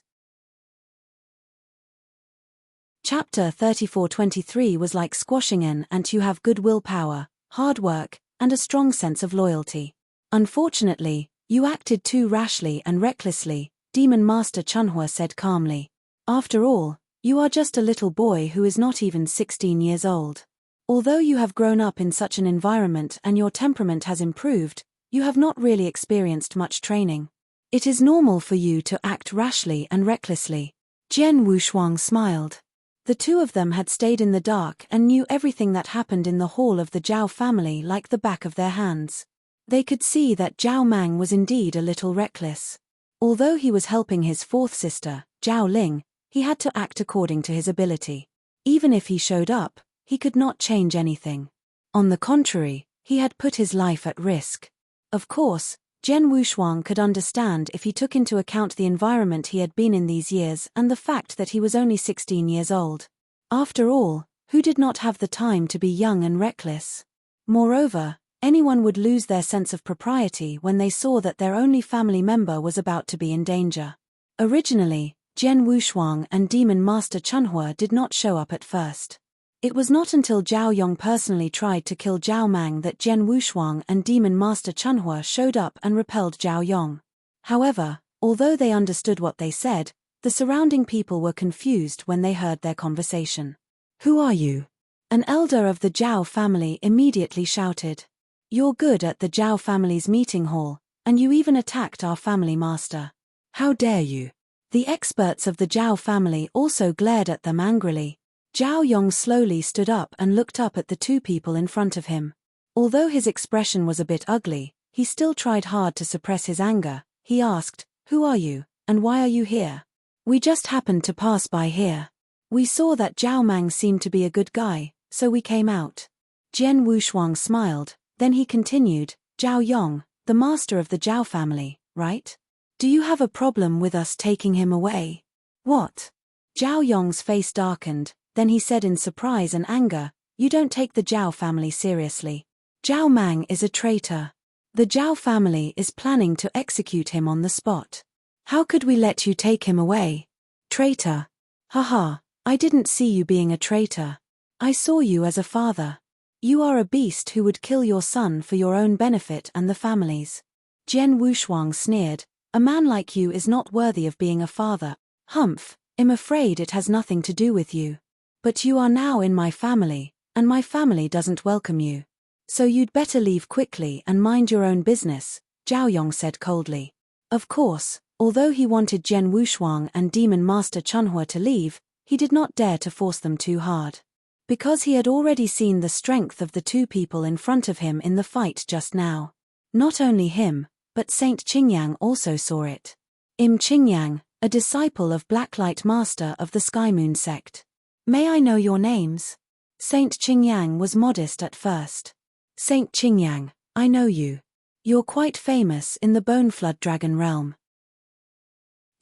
Chapter 34-23 was like squashing an ant. You have good willpower, hard work, and a strong sense of loyalty. Unfortunately, you acted too rashly and recklessly, Demon Master Chunhua said calmly. After all, you are just a little boy who is not even 16 years old. Although you have grown up in such an environment and your temperament has improved, you have not really experienced much training. It is normal for you to act rashly and recklessly. Jian Wushuang smiled. The two of them had stayed in the dark and knew everything that happened in the hall of the Zhao family like the back of their hands. They could see that Zhao Mang was indeed a little reckless. Although he was helping his fourth sister, Zhao Ling, he had to act according to his ability. Even if he showed up, he could not change anything. On the contrary, he had put his life at risk. Of course, Jian Wushuang could understand if he took into account the environment he had been in these years and the fact that he was only 16 years old. After all, who did not have the time to be young and reckless? Moreover, anyone would lose their sense of propriety when they saw that their only family member was about to be in danger. Originally, Jian Wushuang and Demon Master Chunhua did not show up at first. It was not until Zhao Yong personally tried to kill Zhao Mang that Jian Wushuang and Demon Master Chunhua showed up and repelled Zhao Yong. However, although they understood what they said, the surrounding people were confused when they heard their conversation. Who are you? An elder of the Zhao family immediately shouted. You're good at the Zhao family's meeting hall, and you even attacked our family master. How dare you? The experts of the Zhao family also glared at them angrily. Zhao Yong slowly stood up and looked up at the two people in front of him. Although his expression was a bit ugly, he still tried hard to suppress his anger. He asked, "Who are you, and why are you here?" "We just happened to pass by here. We saw that Zhao Mang seemed to be a good guy, so we came out. Jian Wushuang smiled, then he continued, Zhao Yong, the master of the Zhao family, right? Do you have a problem with us taking him away? What? Zhao Yong's face darkened, then he said in surprise and anger, you don't take the Zhao family seriously. Zhao Mang is a traitor. The Zhao family is planning to execute him on the spot. How could we let you take him away? Traitor. Haha, I didn't see you being a traitor. I saw you as a father. You are a beast who would kill your son for your own benefit and the family's. Jian Wushuang sneered, a man like you is not worthy of being a father. Humph, I'm afraid it has nothing to do with you. But you are now in my family, and my family doesn't welcome you. So you'd better leave quickly and mind your own business, Zhao Yong said coldly. Of course, although he wanted Jian Wushuang and Demon Master Chunhua to leave, he did not dare to force them too hard. Because he had already seen the strength of the two people in front of him in the fight just now. Not only him, but Saint Qingyang also saw it. Im Qingyang, a disciple of Blacklight Master of the Sky Moon sect. May I know your names? Saint Qingyang was modest at first. Saint Qingyang, I know you. You're quite famous in the Bone Flood Dragon realm.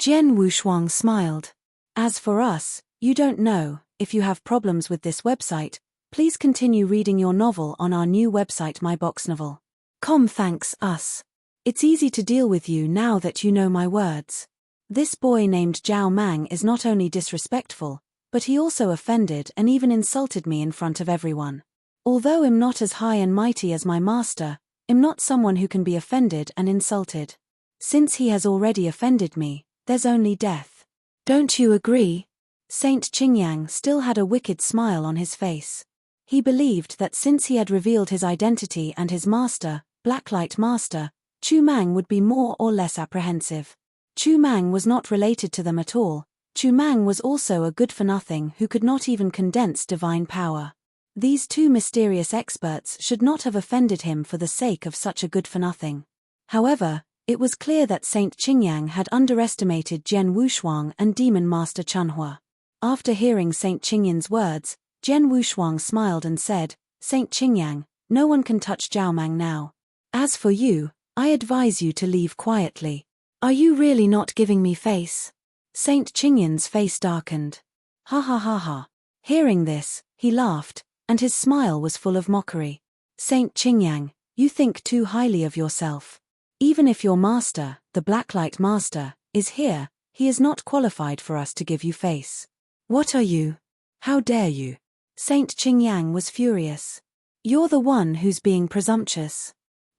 Jian Wushuang smiled. As for us, you don't know. If you have problems with this website, please continue reading your novel on our new website myboxnovel.com. Thanks us. It's easy to deal with you now that you know my words. This boy named Zhao Mang is not only disrespectful, but he also offended and even insulted me in front of everyone. Although I'm not as high and mighty as my master, I'm not someone who can be offended and insulted. Since he has already offended me, there's only death. Don't you agree? Saint Qingyang still had a wicked smile on his face. He believed that since he had revealed his identity and his master, Blacklight Master, Chu Mang would be more or less apprehensive. Chu Mang was not related to them at all. Chu Mang was also a good-for-nothing who could not even condense divine power. These two mysterious experts should not have offended him for the sake of such a good-for-nothing. However, it was clear that Saint Qingyang had underestimated Jian Wushuang and Demon Master Chunhua. After hearing Saint Qingyang's words, Jian Wushuang smiled and said, Saint Qingyang, no one can touch Zhao Mang now. As for you, I advise you to leave quietly. Are you really not giving me face? Saint Qingyang's face darkened. Ha ha ha ha. Hearing this, he laughed, and his smile was full of mockery. Saint Qingyang, you think too highly of yourself. Even if your master, the Blacklight Master, is here, he is not qualified for us to give you face. What are you? How dare you? Saint Qingyang was furious. You're the one who's being presumptuous.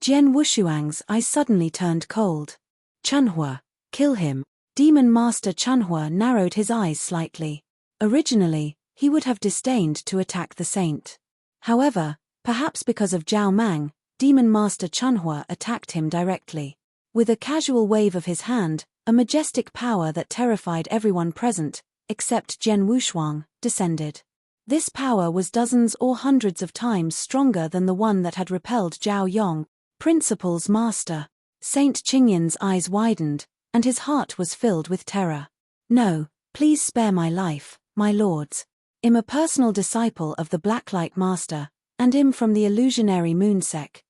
Jian Wushuang's eyes suddenly turned cold. Chunhua, kill him. Demon Master Chunhua narrowed his eyes slightly. Originally, he would have disdained to attack the saint. However, perhaps because of Zhao Mang, Demon Master Chunhua attacked him directly. With a casual wave of his hand, a majestic power that terrified everyone present, except Jian Wushuang, descended. This power was dozens or hundreds of times stronger than the one that had repelled Zhao Yong, Principal's master. Saint Qingyang's eyes widened, and his heart was filled with terror. No, please spare my life, my lords. I'm a personal disciple of the Blacklight Master, and I'm from the illusionary moon sect.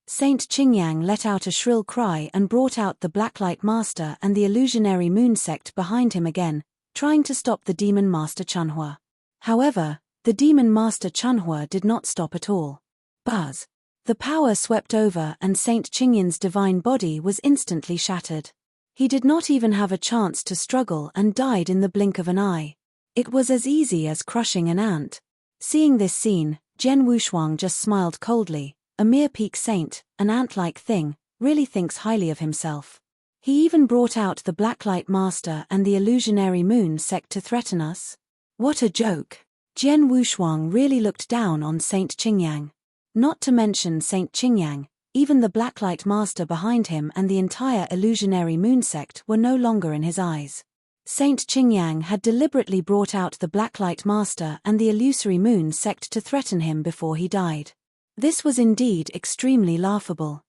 Saint Qingyang let out a shrill cry and brought out the Blacklight Master and the illusionary moon sect behind him again, trying to stop the Demon Master Chunhua. However, the Demon Master Chunhua did not stop at all. Buzz! The power swept over and Saint Qingyang's divine body was instantly shattered. He did not even have a chance to struggle and died in the blink of an eye. It was as easy as crushing an ant. Seeing this scene, Jian Wushuang just smiled coldly. A mere peak saint, an ant-like thing, really thinks highly of himself. He even brought out the Blacklight Master and the illusionary moon sect to threaten us. What a joke! Jian Wushuang really looked down on Saint Qingyang. Not to mention Saint Qingyang, even the Blacklight Master behind him and the entire illusionary moon sect were no longer in his eyes. Saint Qingyang had deliberately brought out the Blacklight Master and the illusory moon sect to threaten him before he died. This was indeed extremely laughable.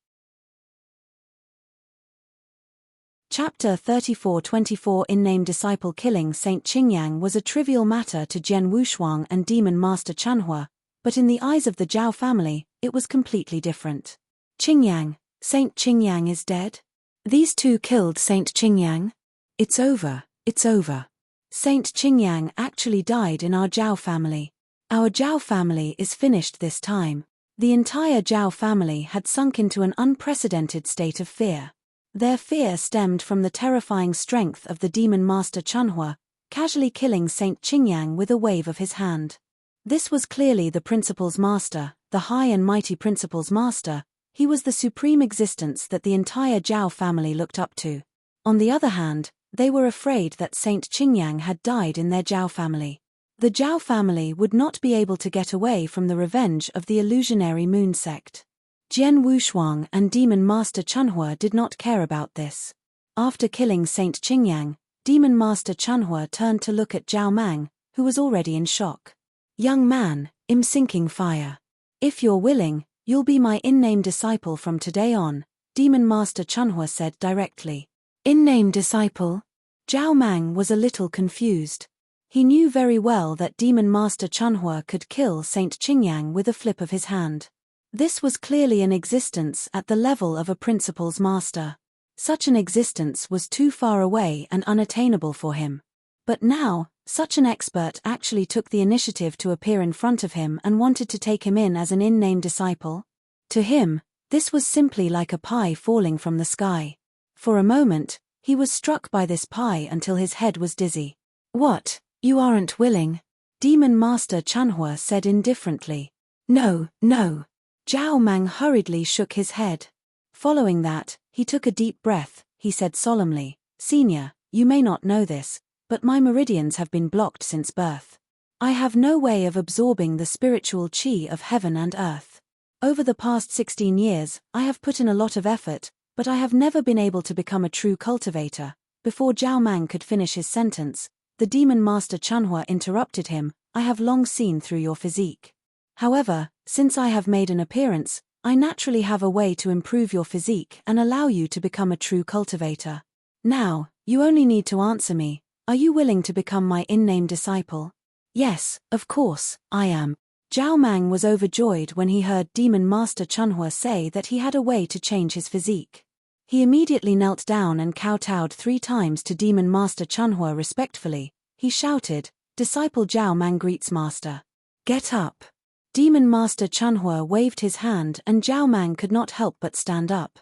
Chapter 34-24 In-name disciple killing Saint Qingyang was a trivial matter to Jian Wushuang and Demon Master Chunhua, But in the eyes of the Zhao family, it was completely different. Qingyang, Saint Qingyang is dead? These two killed Saint Qingyang? It's over, it's over. Saint Qingyang actually died in our Zhao family. Our Zhao family is finished this time. The entire Zhao family had sunk into an unprecedented state of fear. Their fear stemmed from the terrifying strength of the demon master Chunhua, casually killing Saint Qingyang with a wave of his hand. This was clearly the principal's master, the high and mighty principal's master. He was the supreme existence that the entire Zhao family looked up to. On the other hand, they were afraid that Saint Qingyang had died in their Zhao family. The Zhao family would not be able to get away from the revenge of the illusionary moon sect. Jian Wushuang and Demon Master Chunhua did not care about this. After killing Saint Qingyang, Demon Master Chunhua turned to look at Zhao Mang, who was already in shock. Young man, I'm sinking fire. If you're willing, you'll be my in-name disciple from today on, Demon Master Chunhua said directly. In-name disciple? Zhao Mang was a little confused. He knew very well that Demon Master Chunhua could kill Saint Qingyang with a flip of his hand. This was clearly an existence at the level of a principal's master. Such an existence was too far away and unattainable for him. But now, such an expert actually took the initiative to appear in front of him and wanted to take him in as an in-name disciple. To him, this was simply like a pie falling from the sky. For a moment, he was struck by this pie until his head was dizzy. What, you aren't willing? Demon Master Chunhua said indifferently. No, no. Zhao Mang hurriedly shook his head. Following that, he took a deep breath. He said solemnly, Senior, you may not know this, but my meridians have been blocked since birth. I have no way of absorbing the spiritual qi of heaven and earth. Over the past 16 years, I have put in a lot of effort, but I have never been able to become a true cultivator. Before Zhao Mang could finish his sentence, the Demon Master Chunhua interrupted him. I have long seen through your physique. However, since I have made an appearance, I naturally have a way to improve your physique and allow you to become a true cultivator. Now, you only need to answer me. Are you willing to become my in-name disciple? Yes, of course, I am. Zhao Mang was overjoyed when he heard Demon Master Chunhua say that he had a way to change his physique. He immediately knelt down and kowtowed 3 times to Demon Master Chunhua respectfully. He shouted, Disciple Zhao Mang greets Master. Get up. Demon Master Chunhua waved his hand and Zhao Mang could not help but stand up.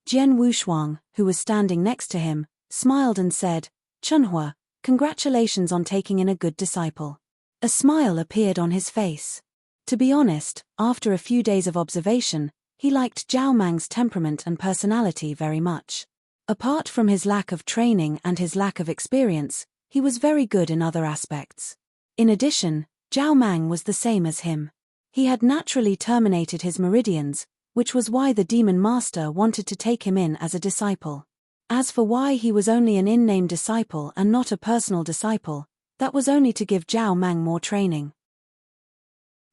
Jian Wushuang, who was standing next to him, smiled and said, Chunhua, congratulations on taking in a good disciple. A smile appeared on his face. To be honest, after a few days of observation, he liked Zhao Mang's temperament and personality very much. Apart from his lack of training and his lack of experience, he was very good in other aspects. In addition, Zhao Mang was the same as him. He had naturally terminated his meridians, which was why the Demon Master wanted to take him in as a disciple. As for why he was only an in-name disciple and not a personal disciple, that was only to give Zhao Mang more training.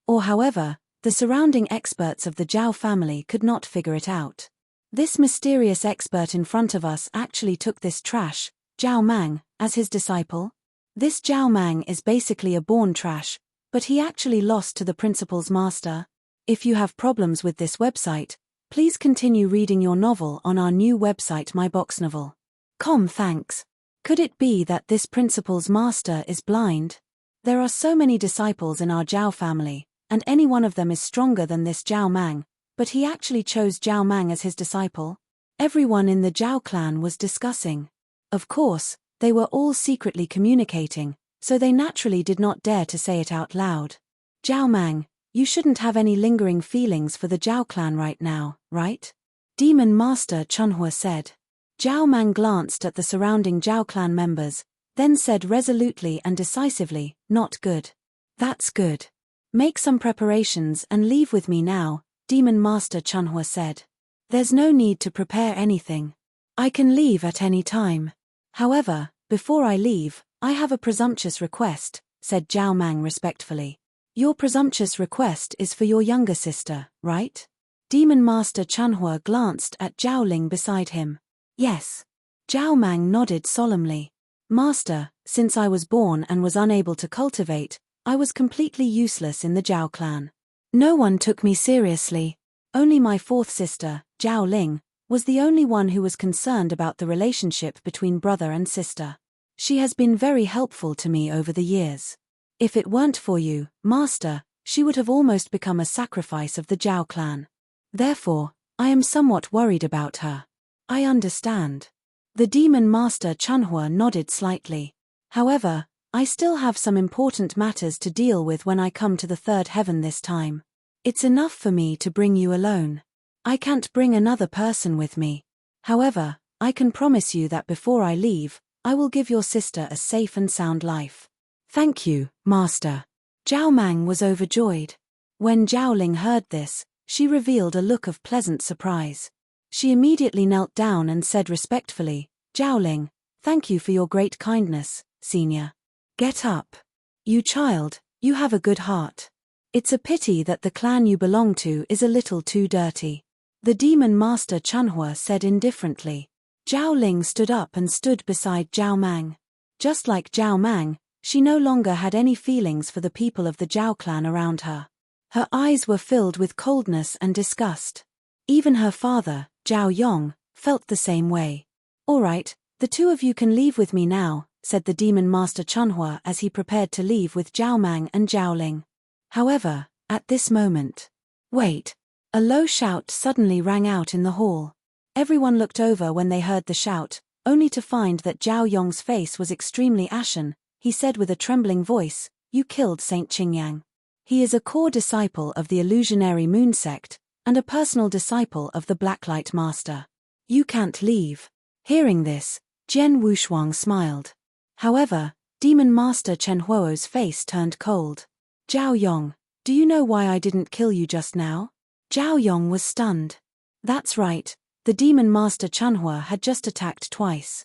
Or however, the surrounding experts of the Zhao family could not figure it out. This mysterious expert in front of us actually took this trash, Zhao Mang, as his disciple. This Zhao Mang is basically a born trash, but he actually lost to the principal's master. If you have problems with this website, please continue reading your novel on our new website myboxnovel.com. Thanks. Could it be that this principal's master is blind? There are so many disciples in our Zhao family, and any one of them is stronger than this Zhao Mang, but he actually chose Zhao Mang as his disciple. Everyone in the Zhao clan was discussing. Of course, they were all secretly communicating, so they naturally did not dare to say it out loud. Zhao Mang, you shouldn't have any lingering feelings for the Zhao clan right now, right? Demon Master Chunhua said. Zhao Mang glanced at the surrounding Zhao clan members, then said resolutely and decisively, not good. That's good. Make some preparations and leave with me now, Demon Master Chunhua said. There's no need to prepare anything. I can leave at any time. However, before I leave, I have a presumptuous request, said Zhao Mang respectfully. Your presumptuous request is for your younger sister, right? Demon Master Chunhua glanced at Zhao Ling beside him. Yes. Zhao Mang nodded solemnly. Master, since I was born and was unable to cultivate, I was completely useless in the Zhao clan. No one took me seriously. Only my fourth sister, Zhao Ling, was the only one who was concerned about the relationship between brother and sister. She has been very helpful to me over the years. If it weren't for you, Master, she would have almost become a sacrifice of the Zhao clan. Therefore, I am somewhat worried about her. I understand. The Demon Master Chunhua nodded slightly. However, I still have some important matters to deal with when I come to the third heaven this time. It's enough for me to bring you alone. I can't bring another person with me. However, I can promise you that before I leave, I will give your sister a safe and sound life. Thank you, Master. Zhao Mang was overjoyed. When Zhao Ling heard this, she revealed a look of pleasant surprise. She immediately knelt down and said respectfully, Zhao Ling, thank you for your great kindness, Senior. Get up. You child, you have a good heart. It's a pity that the clan you belong to is a little too dirty. The Demon Master Chunhua said indifferently. Zhao Ling stood up and stood beside Zhao Mang. Just like Zhao Mang, she no longer had any feelings for the people of the Zhao clan around her. Her eyes were filled with coldness and disgust. Even her father, Zhao Yong, felt the same way. All right, the two of you can leave with me now, said the Demon Master Chunhua as he prepared to leave with Zhao Mang and Zhao Ling. However, at this moment... Wait! A low shout suddenly rang out in the hall. Everyone looked over when they heard the shout, only to find that Zhao Yong's face was extremely ashen. He said with a trembling voice, You killed Saint Qingyang. He is a core disciple of the Illusionary Moon Sect, and a personal disciple of the Blacklight Master. You can't leave. Hearing this, Jian Wushuang smiled. However, Demon Master Chen Huo's face turned cold. Zhao Yong, do you know why I didn't kill you just now? Zhao Yong was stunned. That's right, the Demon Master Chunhua had just attacked twice.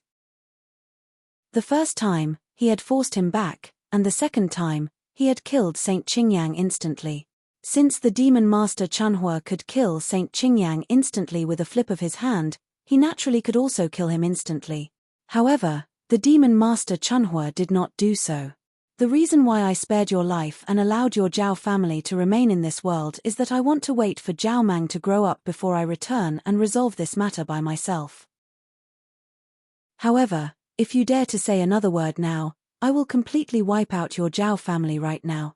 The first time, he had forced him back, and the second time, he had killed Saint Qingyang instantly. Since the Demon Master Chunhua could kill Saint Qingyang instantly with a flip of his hand, he naturally could also kill him instantly. However, the Demon Master Chunhua did not do so. The reason why I spared your life and allowed your Zhao family to remain in this world is that I want to wait for Zhao Mang to grow up before I return and resolve this matter by myself. However, if you dare to say another word now, I will completely wipe out your Zhao family right now.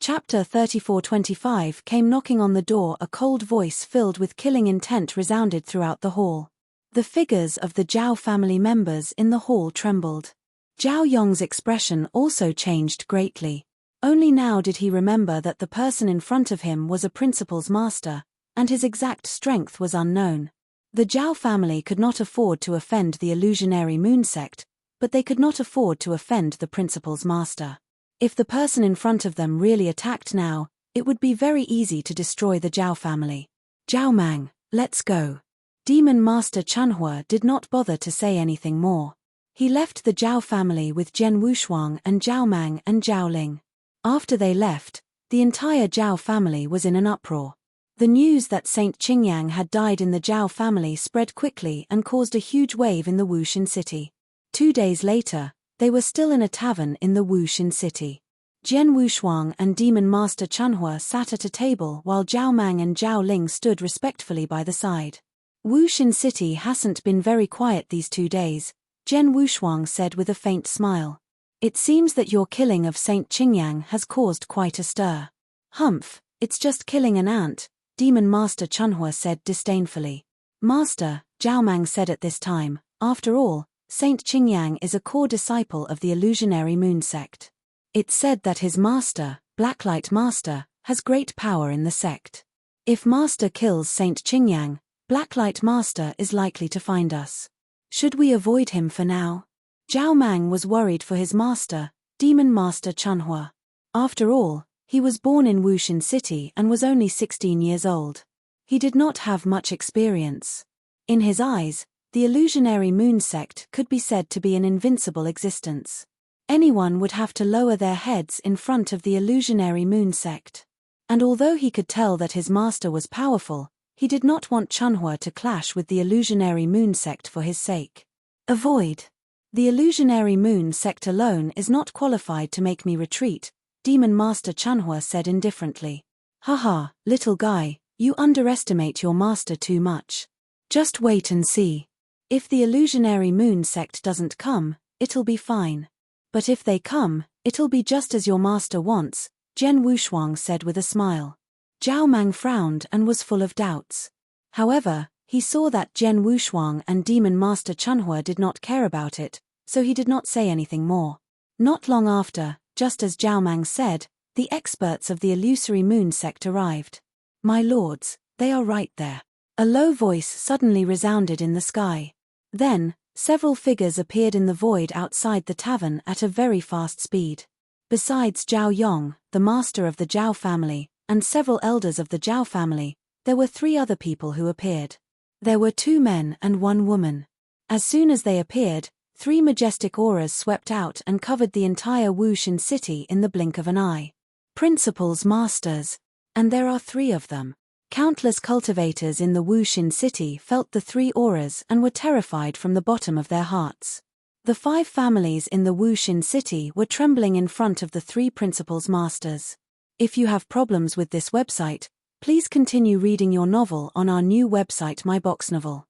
Chapter 34:25 came knocking on the door. A cold voice filled with killing intent resounded throughout the hall. The figures of the Zhao family members in the hall trembled. Zhao Yong's expression also changed greatly. Only now did he remember that the person in front of him was a principal's master, and his exact strength was unknown. The Zhao family could not afford to offend the Illusionary Moon Sect, but they could not afford to offend the principal's master. If the person in front of them really attacked now, it would be very easy to destroy the Zhao family. Zhao Mang, let's go. Demon Master Chunhua did not bother to say anything more. He left the Zhao family with Jian Wushuang and Zhao Mang and Zhao Ling. After they left, the entire Zhao family was in an uproar. The news that Saint Qingyang had died in the Zhao family spread quickly and caused a huge wave in the Wuxin city. 2 days later, they were still in a tavern in the Wuxin city. Jian Wushuang and Demon Master Chunhua sat at a table while Zhao Mang and Zhao Ling stood respectfully by the side. Wuxin city hasn't been very quiet these 2 days, Jian Wushuang said with a faint smile. It seems that your killing of Saint Qingyang has caused quite a stir. Humph, it's just killing an ant, Demon Master Chunhua said disdainfully. Master, Zhao Mang said at this time, after all, Saint Qingyang is a core disciple of the Illusionary Moon Sect. It's said that his master, Blacklight Master, has great power in the sect. If Master kills Saint Qingyang, Blacklight Master is likely to find us. Should we avoid him for now? Zhao Mang was worried for his master, Demon Master Chunhua. After all, he was born in Wuxin City and was only 16 years old. He did not have much experience. In his eyes, the Illusionary Moon Sect could be said to be an invincible existence. Anyone would have to lower their heads in front of the Illusionary Moon Sect. And although he could tell that his master was powerful, he did not want Chunhua to clash with the Illusionary Moon Sect for his sake. Avoid. The Illusionary Moon Sect alone is not qualified to make me retreat, Demon Master Chanhua said indifferently. Haha, little guy, you underestimate your master too much. Just wait and see. If the illusionary moon sect doesn't come, it'll be fine. But if they come, it'll be just as your master wants, Zhen Wushuang said with a smile. Zhao Mang frowned and was full of doubts. However, he saw that Zhen Wushuang and Demon Master Chanhua did not care about it, so he did not say anything more. Not long after, just as Zhao Mang said, the experts of the illusory moon sect arrived. My lords, they are right there. A low voice suddenly resounded in the sky. Then, several figures appeared in the void outside the tavern at a very fast speed. Besides Zhao Yong, the master of the Zhao family, and several elders of the Zhao family, there were 3 other people who appeared. There were 2 men and 1 woman. As soon as they appeared, 3 majestic auras swept out and covered the entire Wuxin city in the blink of an eye. Principals Masters. And there are 3 of them. Countless cultivators in the Wuxin city felt the 3 auras and were terrified from the bottom of their hearts. The 5 families in the Wuxin city were trembling in front of the 3 principals masters. If you have problems with this website, please continue reading your novel on our new website MyBoxNovel.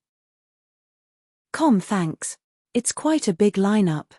Thanks. It's quite a big lineup.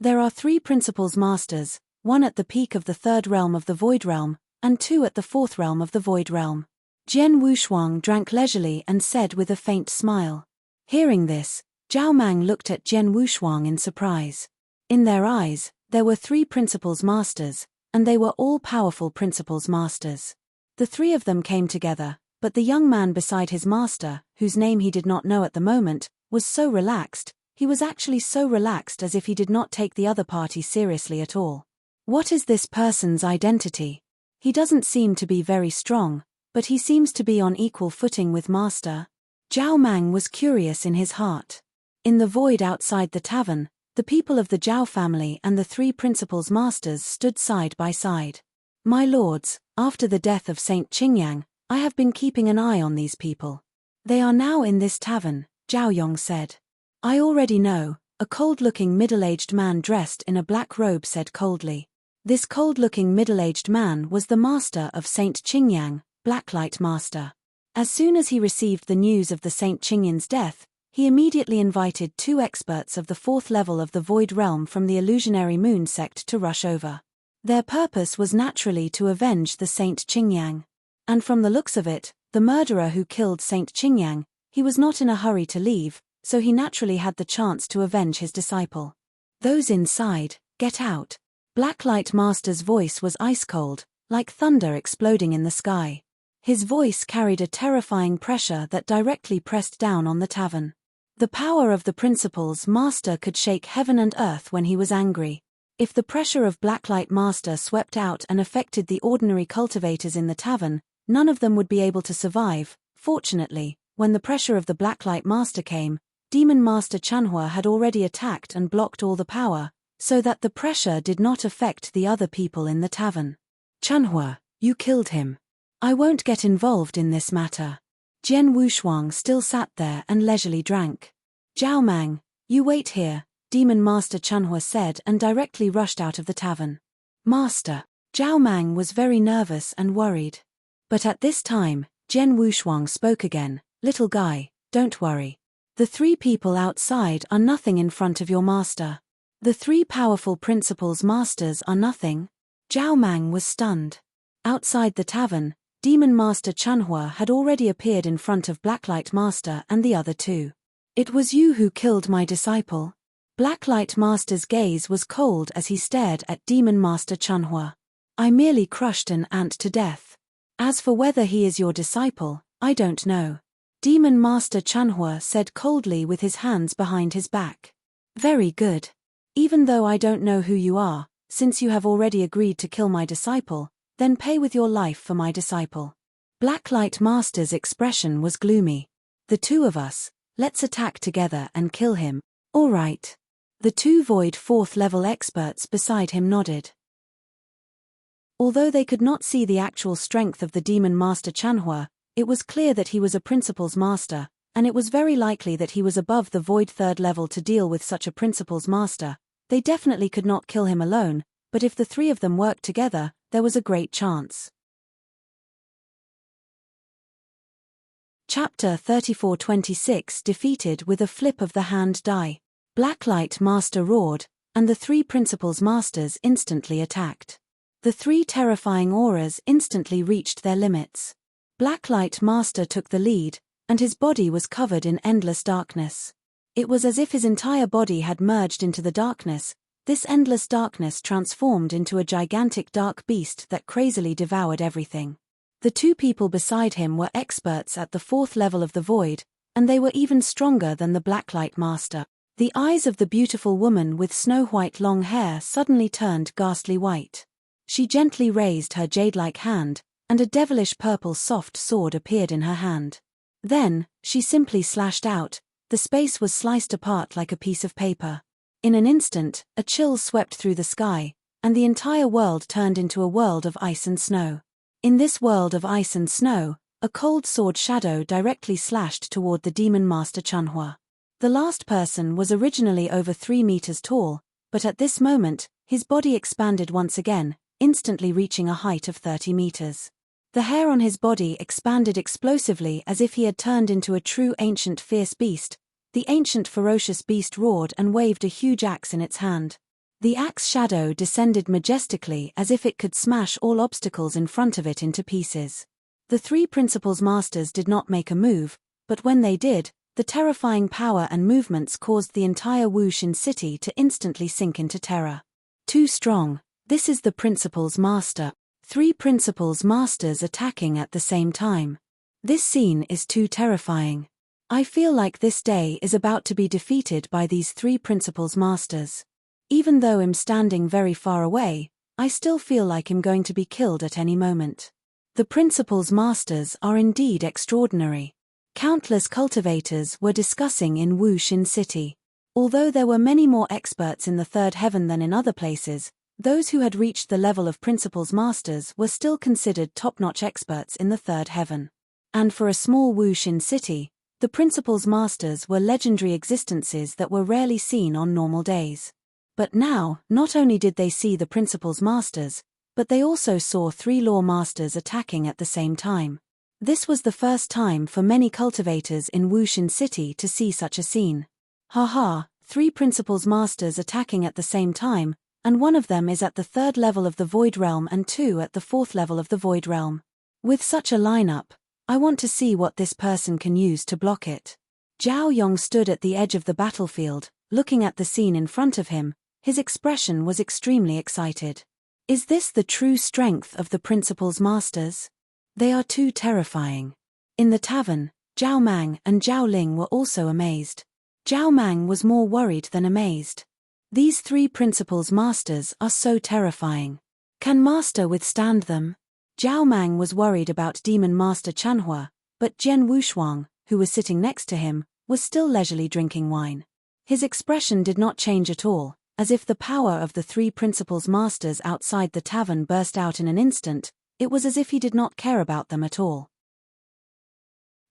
There are 3 principals masters, 1 at the peak of the 3rd realm of the Void Realm, and 2 at the 4th realm of the Void Realm. Zhen Wushuang drank leisurely and said with a faint smile. Hearing this, Zhao Mang looked at Zhen Wushuang in surprise. In their eyes, there were 3 principals masters, and they were all powerful principals masters. The 3 of them came together, but the young man beside his master, whose name he did not know at the moment, was so relaxed. He was actually so relaxed as if he did not take the other party seriously at all. What is this person's identity? He doesn't seem to be very strong, but he seems to be on equal footing with master. Zhao Mang was curious in his heart. In the void outside the tavern, the people of the Zhao family and the 3 principals masters stood side by side. My lords, after the death of Saint Qingyang, I have been keeping an eye on these people. They are now in this tavern, Zhao Yong said. I already know, a cold-looking middle-aged man dressed in a black robe said coldly. This cold-looking middle-aged man was the master of Saint Qingyang, Blacklight Master. As soon as he received the news of the Saint Qingyang's death, he immediately invited 2 experts of the 4th level of the Void Realm from the illusionary moon sect to rush over. Their purpose was naturally to avenge the Saint Qingyang. And from the looks of it, the murderer who killed Saint Qingyang, he was not in a hurry to leave, so he naturally had the chance to avenge his disciple. Those inside, get out. Blacklight Master's voice was ice-cold, like thunder exploding in the sky. His voice carried a terrifying pressure that directly pressed down on the tavern. The power of the principal's master could shake heaven and earth when he was angry. If the pressure of Blacklight Master swept out and affected the ordinary cultivators in the tavern, none of them would be able to survive. Fortunately, when the pressure of the Blacklight Master came, Demon Master Chanhua had already attacked and blocked all the power, so that the pressure did not affect the other people in the tavern. Chanhua, you killed him. I won't get involved in this matter. Zhen Wushuang still sat there and leisurely drank. Zhao Mang, you wait here, Demon Master Chanhua said and directly rushed out of the tavern. Master, Zhao Mang was very nervous and worried. But at this time, Zhen Wushuang spoke again. Little guy, don't worry. The 3 people outside are nothing in front of your master. The 3 powerful principals masters are nothing. Zhao Mang was stunned. Outside the tavern, Demon Master Chanhua had already appeared in front of Blacklight Master and the other 2. It was you who killed my disciple. Blacklight Master's gaze was cold as he stared at Demon Master Chanhua. I merely crushed an ant to death. As for whether he is your disciple, I don't know. Demon Master Chanhua said coldly with his hands behind his back. Very good. Even though I don't know who you are, since you have already agreed to kill my disciple, then pay with your life for my disciple. Blacklight Master's expression was gloomy. The 2 of us, let's attack together and kill him. All right. The 2 Void 4th level experts beside him nodded. Although they could not see the actual strength of the Demon Master Chanhua, it was clear that he was a principal's master, and it was very likely that he was above the Void 3rd level to deal with such a principal's master. They definitely could not kill him alone, but if the 3 of them worked together, there was a great chance. Chapter 34-26 Defeated with a flip of the hand die. Blacklight Master roared, and the three Principles Masters instantly attacked. The three terrifying auras instantly reached their limits. Blacklight Master took the lead, and his body was covered in endless darkness. It was as if his entire body had merged into the darkness. This endless darkness transformed into a gigantic dark beast that crazily devoured everything. The two people beside him were experts at the fourth level of the void, and they were even stronger than the Blacklight Master. The eyes of the beautiful woman with snow-white long hair suddenly turned ghastly white. She gently raised her jade-like hand, and a devilish purple soft sword appeared in her hand. Then, she simply slashed out. The space was sliced apart like a piece of paper. In an instant, a chill swept through the sky, and the entire world turned into a world of ice and snow. In this world of ice and snow, a cold sword shadow directly slashed toward the Demon Master Chunhua. The last person was originally over 3 meters tall, but at this moment, his body expanded once again, instantly reaching a height of 30 meters. The hair on his body expanded explosively as if he had turned into a true ancient fierce beast. The ancient ferocious beast roared and waved a huge axe in its hand. The axe shadow descended majestically as if it could smash all obstacles in front of it into pieces. The three Principles Masters did not make a move, but when they did, the terrifying power and movements caused the entire Wuxin city to instantly sink into terror. Too strong. This is the Principles Master. 3 Principles Masters attacking at the same time. This scene is too terrifying. I feel like this day is about to be defeated by these 3 Principles Masters. Even though I'm standing very far away, I still feel like I'm going to be killed at any moment. The Principles Masters are indeed extraordinary. Countless cultivators were discussing in Wuxin City. Although there were many more experts in the third heaven than in other places, those who had reached the level of Principles Masters were still considered top-notch experts in the third heaven. And for a small Wuxin city, the Principles Masters were legendary existences that were rarely seen on normal days. But now, not only did they see the Principles Masters, but they also saw 3 Law Masters attacking at the same time. This was the first time for many cultivators in Wuxin City to see such a scene. Haha, 3 Principles Masters attacking at the same time, and one of them is at the 3rd level of the Void Realm and 2 at the 4th level of the Void Realm. With such a lineup, I want to see what this person can use to block it. Zhao Yong stood at the edge of the battlefield, looking at the scene in front of him. His expression was extremely excited. Is this the true strength of the Principles Masters? They are too terrifying. In the tavern, Zhao Mang and Zhao Ling were also amazed. Zhao Mang was more worried than amazed. These 3 Principles Masters are so terrifying. Can Master withstand them? Zhao Mang was worried about Demon Master Chanhua, but Jian Wushuang, who was sitting next to him, was still leisurely drinking wine. His expression did not change at all, as if the power of the 3 Principles Masters outside the tavern burst out in an instant. It was as if he did not care about them at all.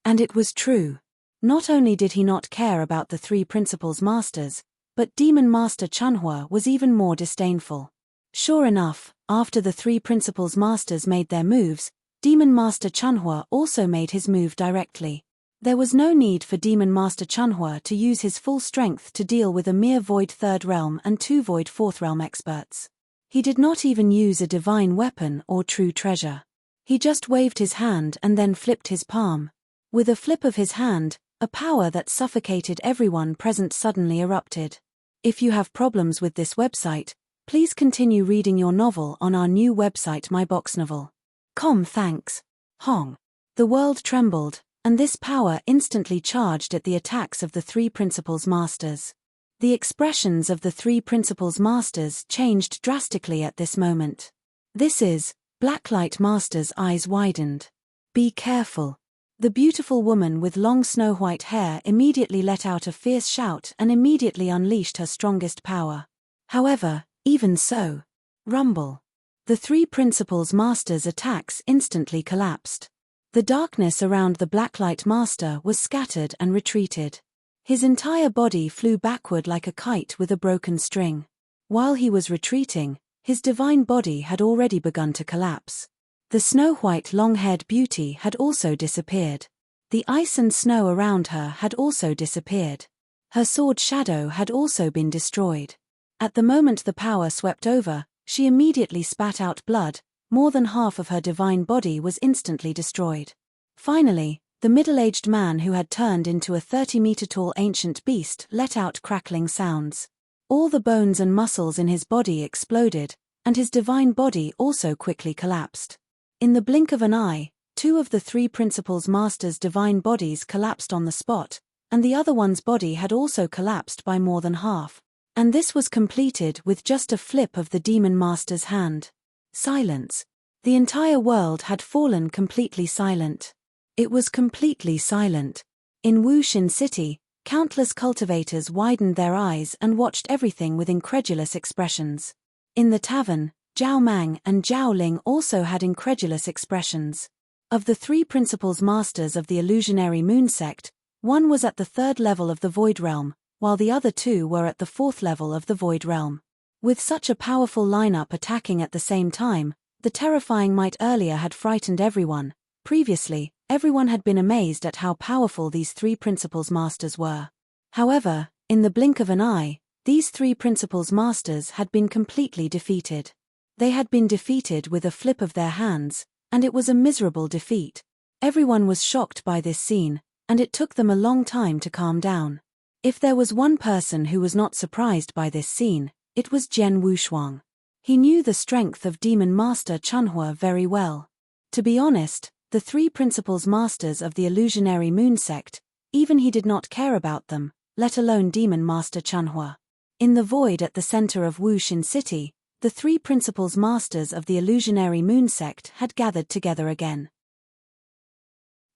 And it was true. Not only did he not care about the 3 Principles Masters, but Demon Master Chunhua was even more disdainful. Sure enough, after the 3 Principles Masters made their moves, Demon Master Chunhua also made his move directly. There was no need for Demon Master Chunhua to use his full strength to deal with a mere Void 3rd Realm and 2 Void 4th Realm experts. He did not even use a divine weapon or true treasure. He just waved his hand and then flipped his palm. With a flip of his hand, a power that suffocated everyone present suddenly erupted. If you have problems with this website, please continue reading your novel on our new website myboxnovel.com. Thanks. Hong. The world trembled, and this power instantly charged at the attacks of the 3 Principles Masters. The expressions of the 3 Principles Masters changed drastically at this moment. This is, Blacklight Master's eyes widened. Be careful. The beautiful woman with long snow-white hair immediately let out a fierce shout and immediately unleashed her strongest power. However, even so, rumble. The 3 Principles Masters' attacks instantly collapsed. The darkness around the Blacklight Master was scattered and retreated. His entire body flew backward like a kite with a broken string. While he was retreating, His divine body had already begun to collapse. The snow-white long-haired beauty had also disappeared. The ice and snow around her had also disappeared. Her sword shadow had also been destroyed. At the moment the power swept over, she immediately spat out blood. More than half of her divine body was instantly destroyed. Finally, the middle-aged man who had turned into a 30-meter-tall ancient beast let out crackling sounds. All the bones and muscles in his body exploded, and his divine body also quickly collapsed. In the blink of an eye, 2 of the 3 principals masters' divine bodies collapsed on the spot, and the other one's body had also collapsed by more than half. And this was completed with just a flip of the demon master's hand. Silence. The entire world had fallen completely silent. It was completely silent. In Wuxin City, countless cultivators widened their eyes and watched everything with incredulous expressions. In the tavern, Zhao Mang and Zhao Ling also had incredulous expressions. Of the 3 principals masters of the illusionary moon sect, one was at the 3rd level of the Void Realm, while the other 2 were at the 4th level of the Void Realm. With such a powerful lineup attacking at the same time, the terrifying might earlier had frightened everyone. Previously, everyone had been amazed at how powerful these 3 principals masters were. However, in the blink of an eye, these 3 principals masters had been completely defeated. They had been defeated with a flip of their hands, and it was a miserable defeat. Everyone was shocked by this scene, and it took them a long time to calm down. If there was one person who was not surprised by this scene, it was Zhen Wushuang. He knew the strength of Demon Master Chunhua very well. To be honest, the 3 principals masters of the illusionary moon sect, even he did not care about them, let alone Demon Master Chunhua. In the void at the center of Wuxin City, the 3 principals masters of the illusionary moon sect had gathered together again.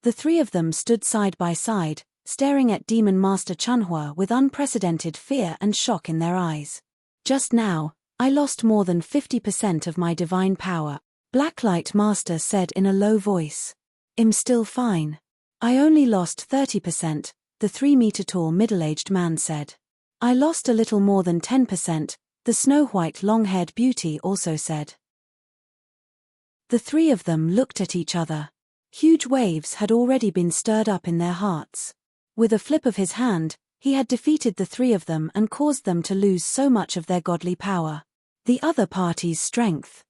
The 3 of them stood side by side, staring at Demon Master Chunhua with unprecedented fear and shock in their eyes. Just now, I lost more than 50% of my divine power, Blacklight Master said in a low voice. I'm still fine. I only lost 30%, the 3-meter-tall middle-aged man said. I lost a little more than 10%, the snow-white long-haired beauty also said. The 3 of them looked at each other. Huge waves had already been stirred up in their hearts. With a flip of his hand, he had defeated the 3 of them and caused them to lose so much of their godly power. The other party's strength.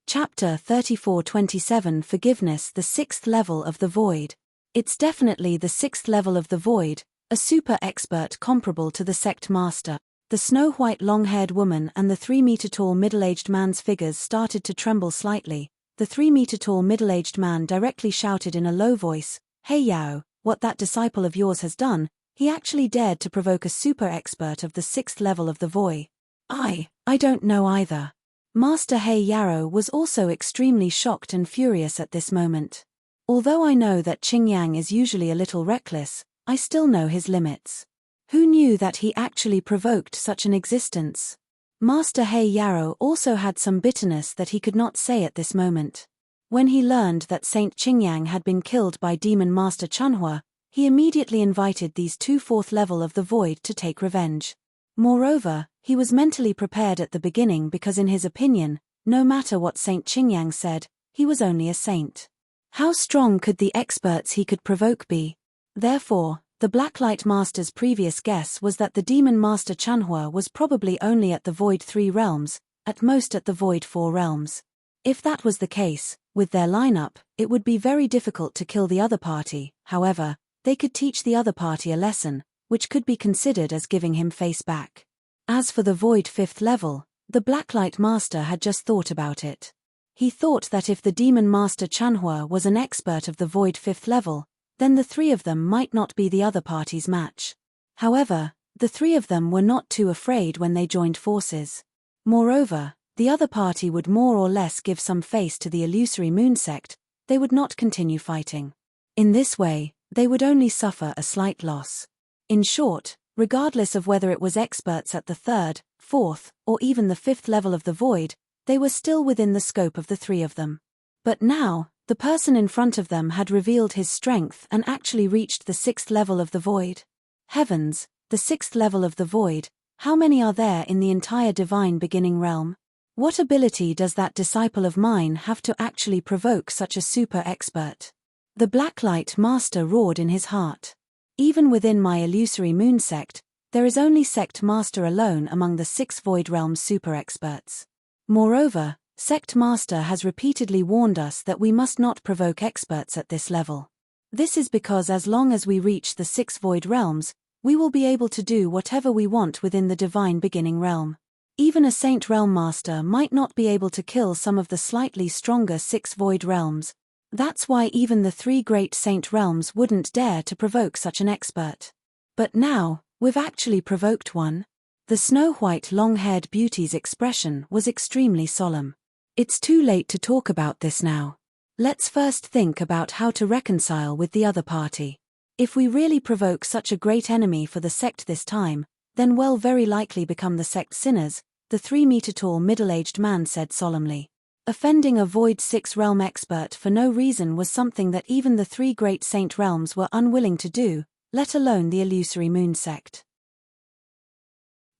Chapter 34-27 Forgiveness. The 6th level of the Void. It's definitely the 6th level of the Void, a super expert comparable to the sect master. The snow-white long-haired woman and the 3-meter-tall middle-aged man's figures started to tremble slightly. The 3-meter-tall middle-aged man directly shouted in a low voice, "Hey Yao, what that disciple of yours has done, he actually dared to provoke a super expert of the 6th level of the Void. I don't know either." Master He Yarrow was also extremely shocked and furious at this moment. Although I know that Qingyang is usually a little reckless, I still know his limits. Who knew that he actually provoked such an existence? Master He Yarrow also had some bitterness that he could not say at this moment. When he learned that Saint Qingyang had been killed by Demon Master Chunhua, he immediately invited these 2 4th level of the Void to take revenge. Moreover, he was mentally prepared at the beginning because in his opinion, no matter what Saint Qingyang said, he was only a saint. How strong could the experts he could provoke be? Therefore, the Blacklight Master's previous guess was that the Demon Master Chunhua was probably only at the Void 3 realms, at most at the Void 4 realms. If that was the case, with their lineup, it would be very difficult to kill the other party. However, they could teach the other party a lesson, which could be considered as giving him face back. As for the Void 5th level, the Blacklight Master had just thought about it. He thought that if the Demon Master Chunhua was an expert of the Void 5th level, then the 3 of them might not be the other party's match. However, the 3 of them were not too afraid when they joined forces. Moreover, the other party would more or less give some face to the illusory moon sect. They would not continue fighting. In this way, they would only suffer a slight loss. In short, regardless of whether it was experts at the 3rd, 4th, or even the 5th level of the Void, they were still within the scope of the 3 of them. But now, the person in front of them had revealed his strength and actually reached the 6th level of the Void. Heavens, the 6th level of the Void, How many are there in the entire divine beginning realm? What ability does that disciple of mine have to actually provoke such a super expert? The Blacklight Master roared in his heart. Even within my illusory moon sect, there is only Sect Master alone among the 6 Void Realms super experts. Moreover, Sect Master has repeatedly warned us that we must not provoke experts at this level. This is because as long as we reach the 6 Void Realms, we will be able to do whatever we want within the divine beginning realm. Even a Saint Realm Master might not be able to kill some of the slightly stronger 6 Void Realms. That's why even the 3 great Saint Realms wouldn't dare to provoke such an expert. But now, we've actually provoked one. The snow-white long-haired beauty's expression was extremely solemn. It's too late to talk about this now. Let's first think about how to reconcile with the other party. If we really provoke such a great enemy for the sect this time, then we'll very likely become the sect sinners, the 3-meter-tall middle-aged man said solemnly. Offending a Void 6 Realm expert for no reason was something that even the 3 great Saint Realms were unwilling to do, let alone the illusory moon sect.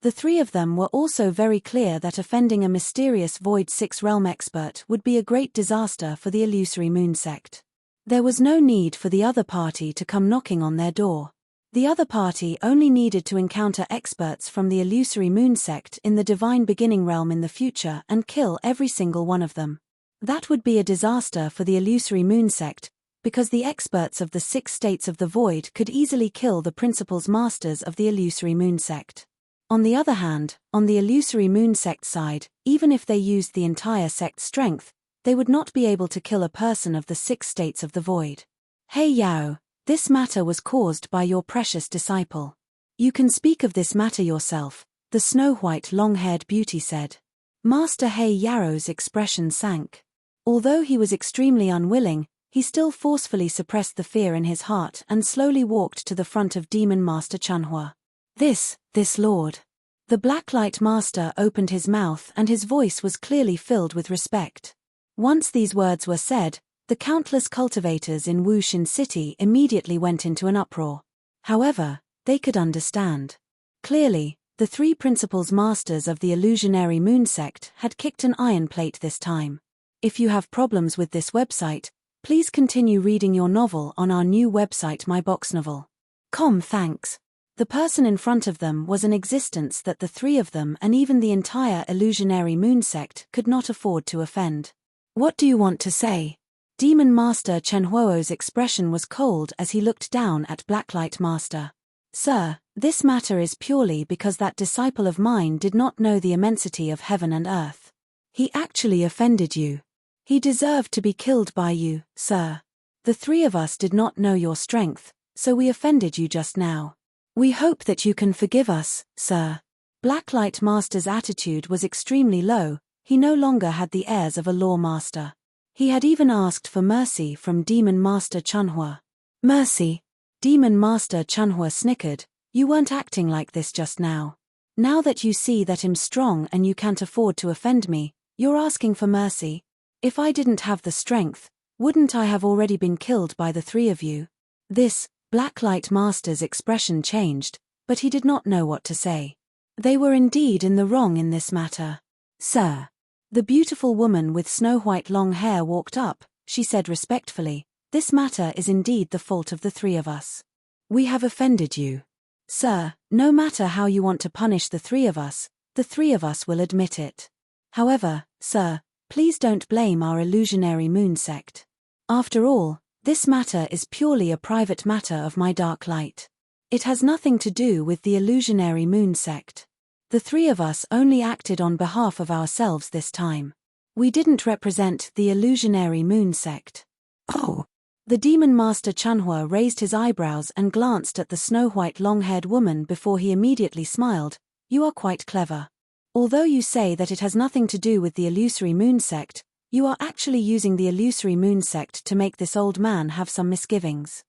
The 3 of them were also very clear that offending a mysterious Void 6 Realm expert would be a great disaster for the illusory moon sect. There was no need for the other party to come knocking on their door. The other party only needed to encounter experts from the illusory moon sect in the divine beginning realm in the future and kill every single one of them. That would be a disaster for the illusory moon sect, because the experts of the 6 states of the void could easily kill the principals masters of the illusory moon sect. On the other hand, on the illusory moon sect side, even if they used the entire sect's strength, they would not be able to kill a person of the 6 states of the void. Hey Yao, this matter was caused by your precious disciple. You can speak of this matter yourself, the snow-white long-haired beauty said. Master Hei Yao's expression sank. Although he was extremely unwilling, he still forcefully suppressed the fear in his heart and slowly walked to the front of Demon Master Chanhua. This Lord. The Blacklight Master opened his mouth and his voice was clearly filled with respect. Once these words were said, the countless cultivators in Wushin City immediately went into an uproar. However, they could understand. Clearly, the 3 principals masters of the illusionary moon sect had kicked an iron plate this time. If you have problems with this website, please continue reading your novel on our new website myboxnovel.com. Thanks. The person in front of them was an existence that the 3 of them and even the entire illusionary moon sect could not afford to offend. What do you want to say? Demon Master Chen Huo's expression was cold as he looked down at Blacklight Master. Sir, this matter is purely because that disciple of mine did not know the immensity of heaven and earth. He actually offended you. He deserved to be killed by you, sir. The 3 of us did not know your strength, so we offended you just now. We hope that you can forgive us, sir. Blacklight Master's attitude was extremely low. He no longer had the airs of a law master. He had even asked for mercy from Demon Master Chanhua. Mercy? Demon Master Chanhua snickered. You weren't acting like this just now. Now that you see that I'm strong and you can't afford to offend me, you're asking for mercy? If I didn't have the strength, wouldn't I have already been killed by the 3 of you? This Blacklight Master's expression changed, but he did not know what to say. They were indeed in the wrong in this matter. Sir. The beautiful woman with snow-white long hair walked up. She said respectfully, this matter is indeed the fault of the 3 of us. We have offended you. Sir, no matter how you want to punish the 3 of us, the 3 of us will admit it. However, sir, please don't blame our illusionary moon sect. After all, this matter is purely a private matter of my dark light. It has nothing to do with the illusionary moon sect. The 3 of us only acted on behalf of ourselves this time. We didn't represent the illusionary moon sect. Oh! The Demon Master Chanhua raised his eyebrows and glanced at the snow-white long-haired woman before he immediately smiled. You are quite clever. Although you say that it has nothing to do with the illusory moon sect, you are actually using the illusory moon sect to make this old man have some misgivings.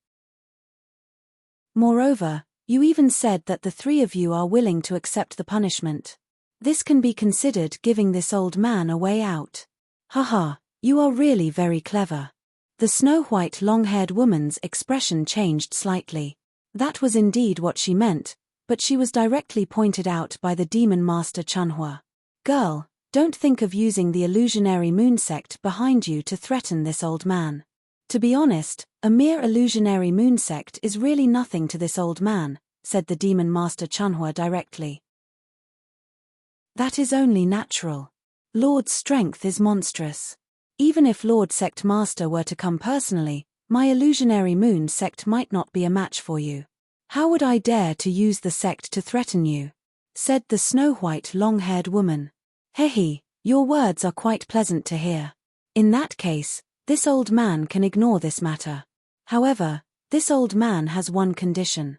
Moreover, you even said that the 3 of you are willing to accept the punishment. This can be considered giving this old man a way out. Haha, you are really very clever. The snow-white long-haired woman's expression changed slightly. That was indeed what she meant, but she was directly pointed out by the demon master Chunhua. Girl, don't think of using the illusionary moon sect behind you to threaten this old man. To be honest, a mere illusionary moon sect is really nothing to this old man, said the demon master Chunhua directly. That is only natural. Lord's strength is monstrous. Even if Lord Sect Master were to come personally, my illusionary moon sect might not be a match for you. How would I dare to use the sect to threaten you? Said the snow-white long-haired woman. Hehe, your words are quite pleasant to hear. In that case, this old man can ignore this matter. However, this old man has one condition.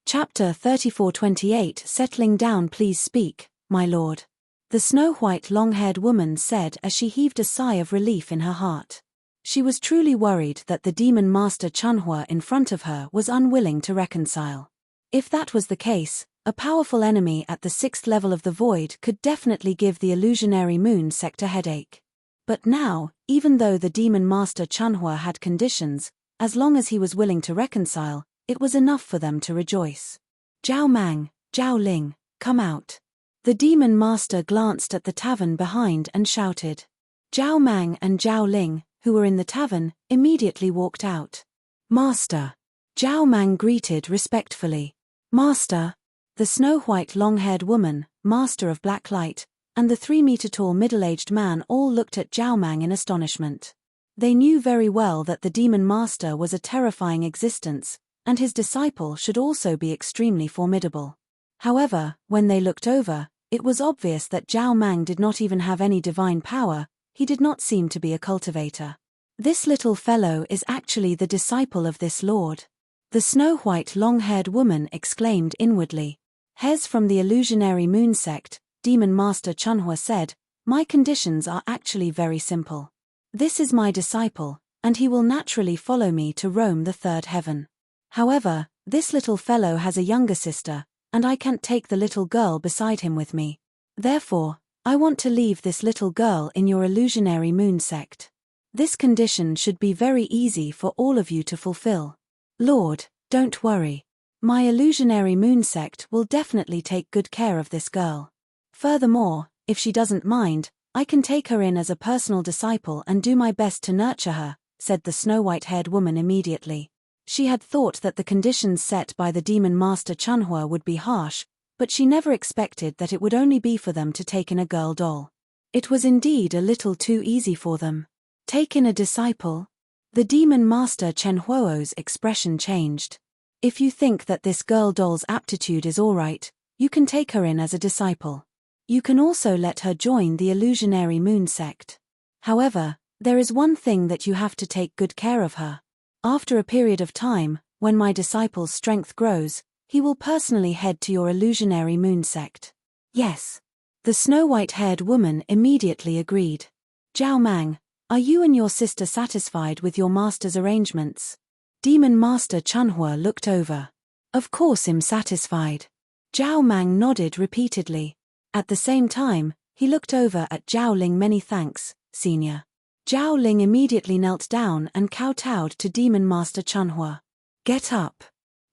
Chapter 34:28 Settling down, please speak, my lord. The snow-white long-haired woman said as she heaved a sigh of relief in her heart. She was truly worried that the demon master Chunhua in front of her was unwilling to reconcile. If that was the case, a powerful enemy at the 6th level of the void could definitely give the illusionary moon sect a headache. But now, even though the demon master Chunhua had conditions, as long as he was willing to reconcile, it was enough for them to rejoice. Zhao Mang, Zhao Ling, come out. The demon master glanced at the tavern behind and shouted. Zhao Mang and Zhao Ling, who were in the tavern, immediately walked out. Master. Zhao Mang greeted respectfully. Master. The snow-white long-haired woman, master of black light, and the 3-meter-tall middle-aged man all looked at Zhao Mang in astonishment. They knew very well that the demon master was a terrifying existence, and his disciple should also be extremely formidable. However, when they looked over, it was obvious that Zhao Mang did not even have any divine power. He did not seem to be a cultivator. This little fellow is actually the disciple of this lord. The snow-white long-haired woman exclaimed inwardly. Hes from the illusionary moon sect, demon master Chunhua said, my conditions are actually very simple. This is my disciple, and he will naturally follow me to roam the 3rd heaven. However, this little fellow has a younger sister, and I can't take the little girl beside him with me. Therefore, I want to leave this little girl in your illusionary moon sect. This condition should be very easy for all of you to fulfill. Lord, don't worry. My illusionary moon sect will definitely take good care of this girl. Furthermore, if she doesn't mind, I can take her in as a personal disciple and do my best to nurture her, said the snow-white-haired woman immediately. She had thought that the conditions set by the demon master Chunhua would be harsh, but she never expected that it would only be for them to take in a girl doll. It was indeed a little too easy for them. Take in a disciple? The demon master Chenhuo's expression changed. If you think that this girl doll's aptitude is alright, you can take her in as a disciple. You can also let her join the illusionary moon sect. However, there is one thing that you have to take good care of her. After a period of time, when my disciple's strength grows, he will personally head to your illusionary moon sect. Yes. The snow-white-haired woman immediately agreed. Zhao Mang, are you and your sister satisfied with your master's arrangements? Demon Master Chunhua looked over. Of course I'm satisfied. Zhao Mang nodded repeatedly. At the same time, he looked over at Zhao Ling. Many thanks, senior. Zhao Ling immediately knelt down and kowtowed to Demon Master Chunhua. Get up.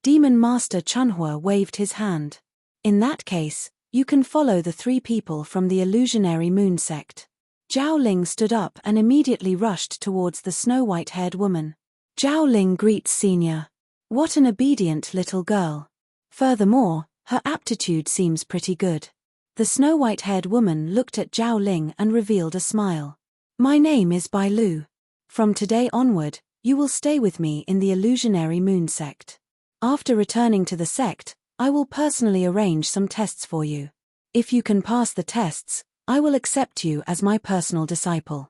Demon Master Chunhua waved his hand. In that case, you can follow the 3 people from the illusionary moon sect. Zhao Ling stood up and immediately rushed towards the snow-white-haired woman. Zhao Ling greets senior. What an obedient little girl. Furthermore, her aptitude seems pretty good. The snow-white-haired woman looked at Zhao Ling and revealed a smile. My name is Bai Lu. From today onward, you will stay with me in the illusionary moon sect. After returning to the sect, I will personally arrange some tests for you. If you can pass the tests, I will accept you as my personal disciple.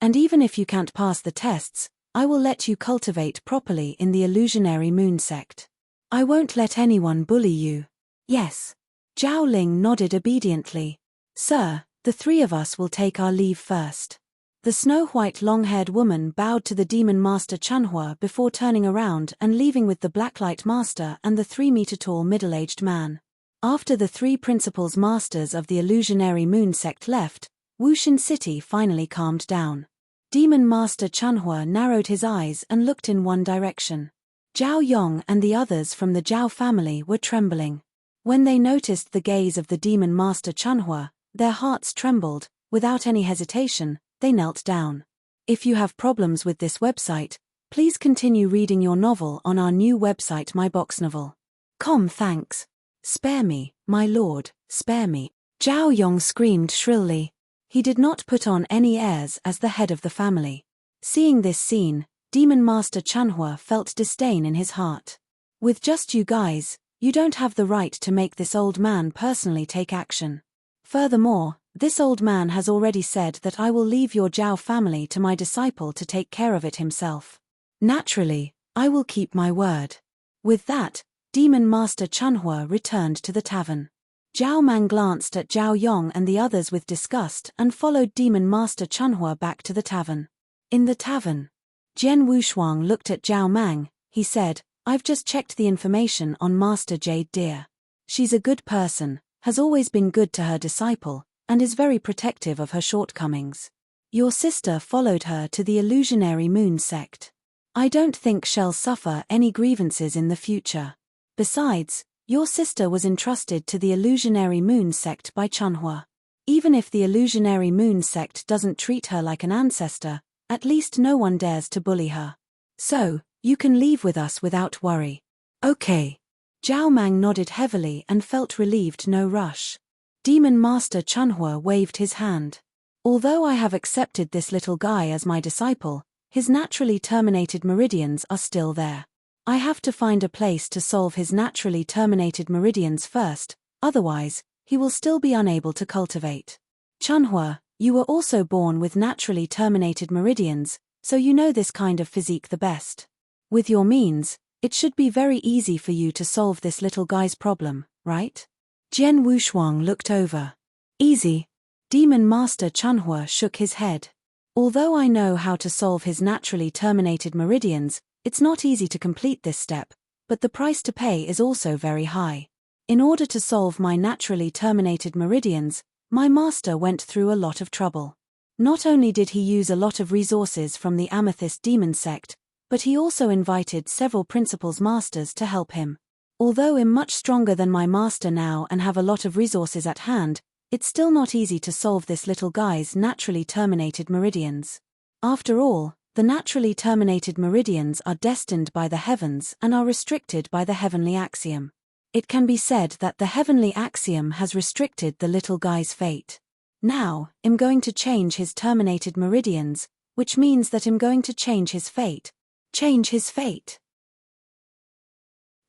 And even if you can't pass the tests, I will let you cultivate properly in the illusionary moon sect. I won't let anyone bully you. Yes. Zhao Ling nodded obediently. Sir, the 3 of us will take our leave first. The snow-white long-haired woman bowed to the demon master Chunhua before turning around and leaving with the blacklight master and the 3-meter-tall middle-aged man. After the 3 principals masters of the illusionary moon sect left, Wuxin City finally calmed down. Demon Master Chanhua narrowed his eyes and looked in one direction. Zhao Yong and the others from the Zhao family were trembling. When they noticed the gaze of the Demon Master Chanhua, their hearts trembled. Without any hesitation, they knelt down. If you have problems with this website, please continue reading your novel on our new website myboxnovel.com. Thanks. Spare me, my lord, spare me. Zhao Yong screamed shrilly. He did not put on any airs as the head of the family. Seeing this scene, Demon Master Chanhua felt disdain in his heart. With just you guys, you don't have the right to make this old man personally take action. Furthermore, this old man has already said that I will leave your Zhao family to my disciple to take care of it himself. Naturally, I will keep my word. With that, Demon Master Chanhua returned to the tavern. Zhao Mang glanced at Zhao Yong and the others with disgust and followed Demon Master Chanhua back to the tavern. In the tavern, Jian Wushuang looked at Zhao Mang. He said, I've just checked the information on Master Jade Deer. She's a good person, has always been good to her disciple, and is very protective of her shortcomings. Your sister followed her to the illusionary moon sect. I don't think she'll suffer any grievances in the future. Besides, your sister was entrusted to the illusionary moon sect by Chanhua. Even if the illusionary moon sect doesn't treat her like an ancestor, at least no one dares to bully her. So, you can leave with us without worry. Okay. Zhao Mang nodded heavily and felt relieved. No rush. Demon Master Chanhua waved his hand. Although I have accepted this little guy as my disciple, his naturally terminated meridians are still there. I have to find a place to solve his naturally terminated meridians first, otherwise, he will still be unable to cultivate. Chanhua, you were also born with naturally terminated meridians, so you know this kind of physique the best. With your means, it should be very easy for you to solve this little guy's problem, right? Jian Wushuang looked over. Easy. Demon Master Chanhua shook his head. Although I know how to solve his naturally terminated meridians, it's not easy to complete this step, but the price to pay is also very high. In order to solve my naturally terminated meridians, my master went through a lot of trouble. Not only did he use a lot of resources from the Amethyst Demon Sect, but he also invited several principals masters to help him. Although I'm much stronger than my master now and have a lot of resources at hand, it's still not easy to solve this little guy's naturally terminated meridians. After all, the naturally terminated meridians are destined by the heavens and are restricted by the heavenly axiom. It can be said that the heavenly axiom has restricted the little guy's fate. Now, I'm going to change his terminated meridians, which means that I'm going to change his fate. Change his fate.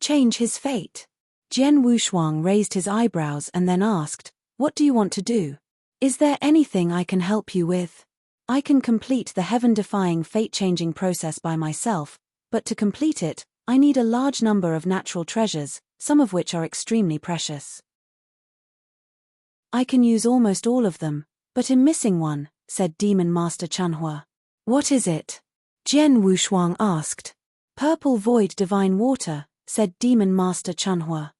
Change his fate. Jian Wushuang raised his eyebrows and then asked, what do you want to do? Is there anything I can help you with? I can complete the heaven-defying fate-changing process by myself, but to complete it, I need a large number of natural treasures, some of which are extremely precious. I can use almost all of them, but I'm missing one, said Demon Master Chanhua. What is it? Jian Wushuang asked. Purple Void Divine Water, said Demon Master Chanhua.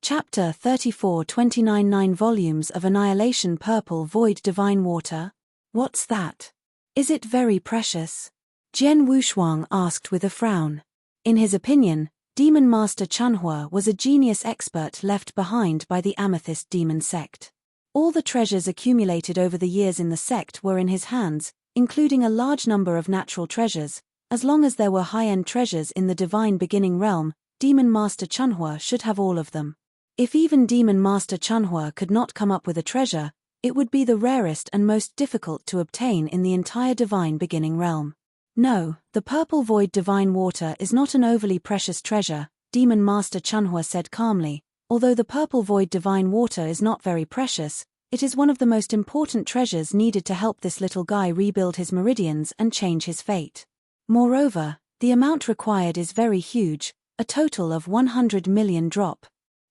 Chapter 34 29 9 volumes of Annihilation. Purple Void Divine Water? What's that? Is it very precious? Jian Wushuang asked with a frown. In his opinion, Demon Master Chanhua was a genius expert left behind by the Amethyst Demon Sect. All the treasures accumulated over the years in the sect were in his hands, including a large number of natural treasures. As long as there were high-end treasures in the divine beginning realm, Demon Master Chanhua should have all of them. If even Demon Master Chanhua could not come up with a treasure, it would be the rarest and most difficult to obtain in the entire divine beginning realm. No, the Purple Void Divine Water is not an overly precious treasure, Demon Master Chanhua said calmly. Although the Purple Void Divine Water is not very precious, it is one of the most important treasures needed to help this little guy rebuild his meridians and change his fate. Moreover, the amount required is very huge, a total of 100 million drop.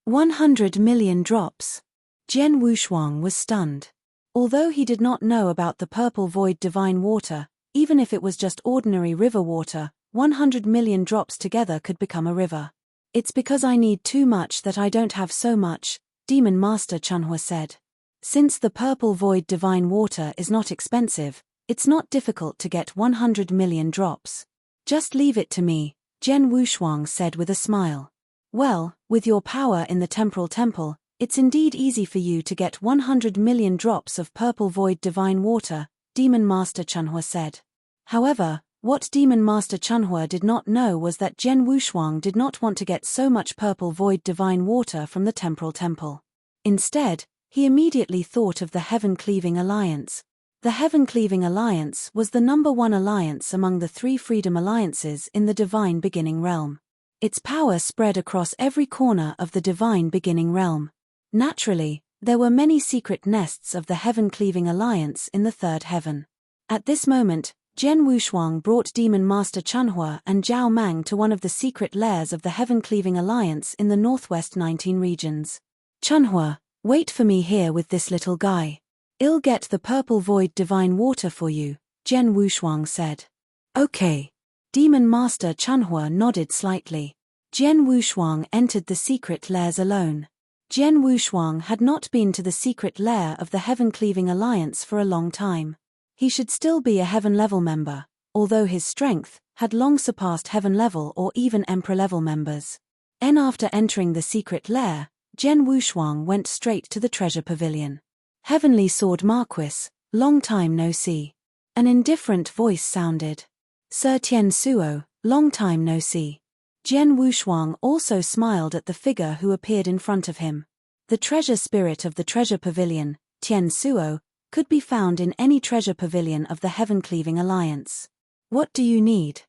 100 million drops. Jian Wushuang was stunned. Although he did not know about the Purple Void Divine Water, even if it was just ordinary river water, 100 million drops together could become a river. It's because I need too much that I don't have so much, Demon Master Chanhua said. Since the purple void divine water is not expensive, it's not difficult to get 100 million drops. Just leave it to me, Zhen Wushuang said with a smile. Well, with your power in the temporal temple, it's indeed easy for you to get 100 million drops of purple void divine water, Demon Master Chunhua said. However, what Demon Master Chunhua did not know was that Zhen Wushuang did not want to get so much purple void divine water from the temporal temple. Instead, he immediately thought of the Heaven-Cleaving Alliance. The Heaven-Cleaving Alliance was the #1 alliance among the 3 freedom alliances in the Divine Beginning Realm. Its power spread across every corner of the Divine Beginning Realm. Naturally, there were many secret nests of the Heaven-Cleaving Alliance in the 3rd heaven. At this moment, Zhen Wushuang brought Demon Master Chunhua and Zhao Mang to one of the secret lairs of the Heaven-Cleaving Alliance in the northwest 19 regions. Chunhua, wait for me here with this little guy. I'll get the purple void divine water for you, Zhen Wushuang said. Okay. Demon Master Chunhua nodded slightly. Zhen Wushuang entered the secret lairs alone. Zhen Wushuang had not been to the secret lair of the Heaven-Cleaving Alliance for a long time. He should still be a heaven-level member, although his strength had long surpassed heaven-level or even emperor-level members. After entering the secret lair, Zhen Wushuang went straight to the treasure pavilion. Heavenly Sword Marquis, long time no see. An indifferent voice sounded. Sir Tian Suo, long time no see. Zhen Wushuang also smiled at the figure who appeared in front of him. The treasure spirit of the treasure pavilion, Tian Suo, could be found in any treasure pavilion of the Heaven-Cleaving Alliance. What do you need?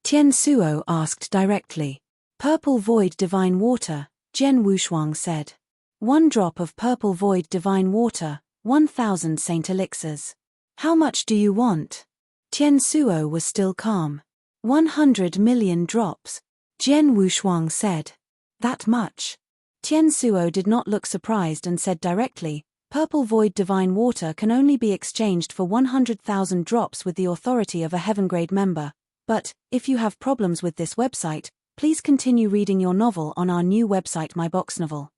Tian Suo asked directly. Purple void divine water, Zhen Wushuang said. 1 drop of purple void divine water, 1,000 saint elixirs. How much do you want? Tian Suo was still calm. 100 million drops, Zhen Wushuang said. That much? Tian Suo did not look surprised and said directly, purple void divine water can only be exchanged for 100,000 drops with the authority of a heaven-grade member, but, if you have problems with this website, please continue reading your novel on our new website myboxnovel.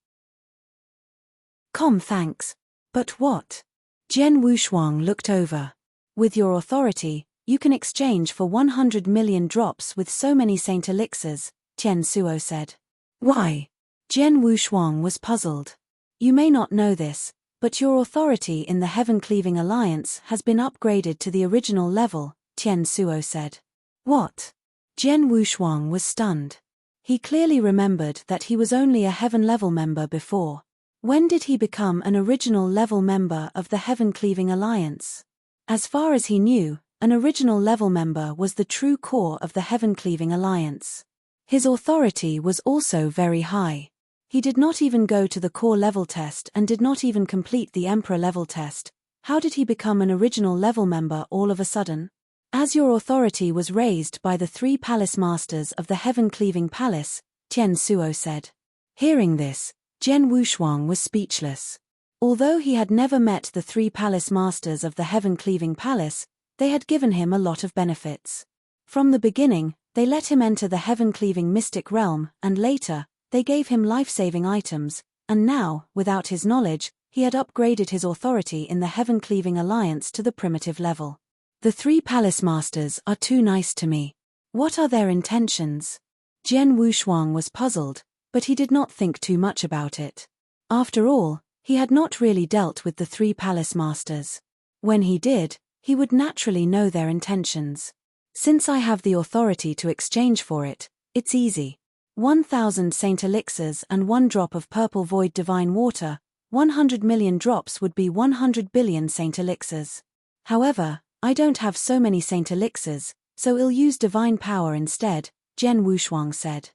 Thanks. But what? Zhen Wushuang looked over. With your authority, you can exchange for 100 million drops with so many saint elixirs, Tian Suo said. Why? Zhen Wushuang was puzzled. You may not know this, but your authority in the Heaven-Cleaving Alliance has been upgraded to the original level, Tian Suo said. What? Zhen Wushuang was stunned. He clearly remembered that he was only a heaven-level member before. When did he become an original level member of the Heaven-Cleaving Alliance? As far as he knew, an original level member was the true core of the Heaven-Cleaving Alliance. His authority was also very high. He did not even go to the core level test and did not even complete the emperor level test. How did he become an original level member all of a sudden? As your authority was raised by the 3 palace masters of the Heaven-Cleaving Palace, Tian Suo said. Hearing this, Zhen Wushuang was speechless. Although he had never met the 3 palace masters of the Heaven-Cleaving Palace, they had given him a lot of benefits. From the beginning, they let him enter the Heaven-Cleaving Mystic Realm, and later, they gave him life-saving items, and now, without his knowledge, he had upgraded his authority in the Heaven-Cleaving Alliance to the primitive level. The 3 palace masters are too nice to me. What are their intentions? Zhen Wushuang was puzzled, but he did not think too much about it. After all, he had not really dealt with the 3 palace masters. When he did, he would naturally know their intentions. Since I have the authority to exchange for it, it's easy. 1,000 saint elixirs and 1 drop of purple void divine water, 100 million drops would be 100 billion saint elixirs. However, I don't have so many saint elixirs, so I'll use divine power instead, Zhen Wushuang said.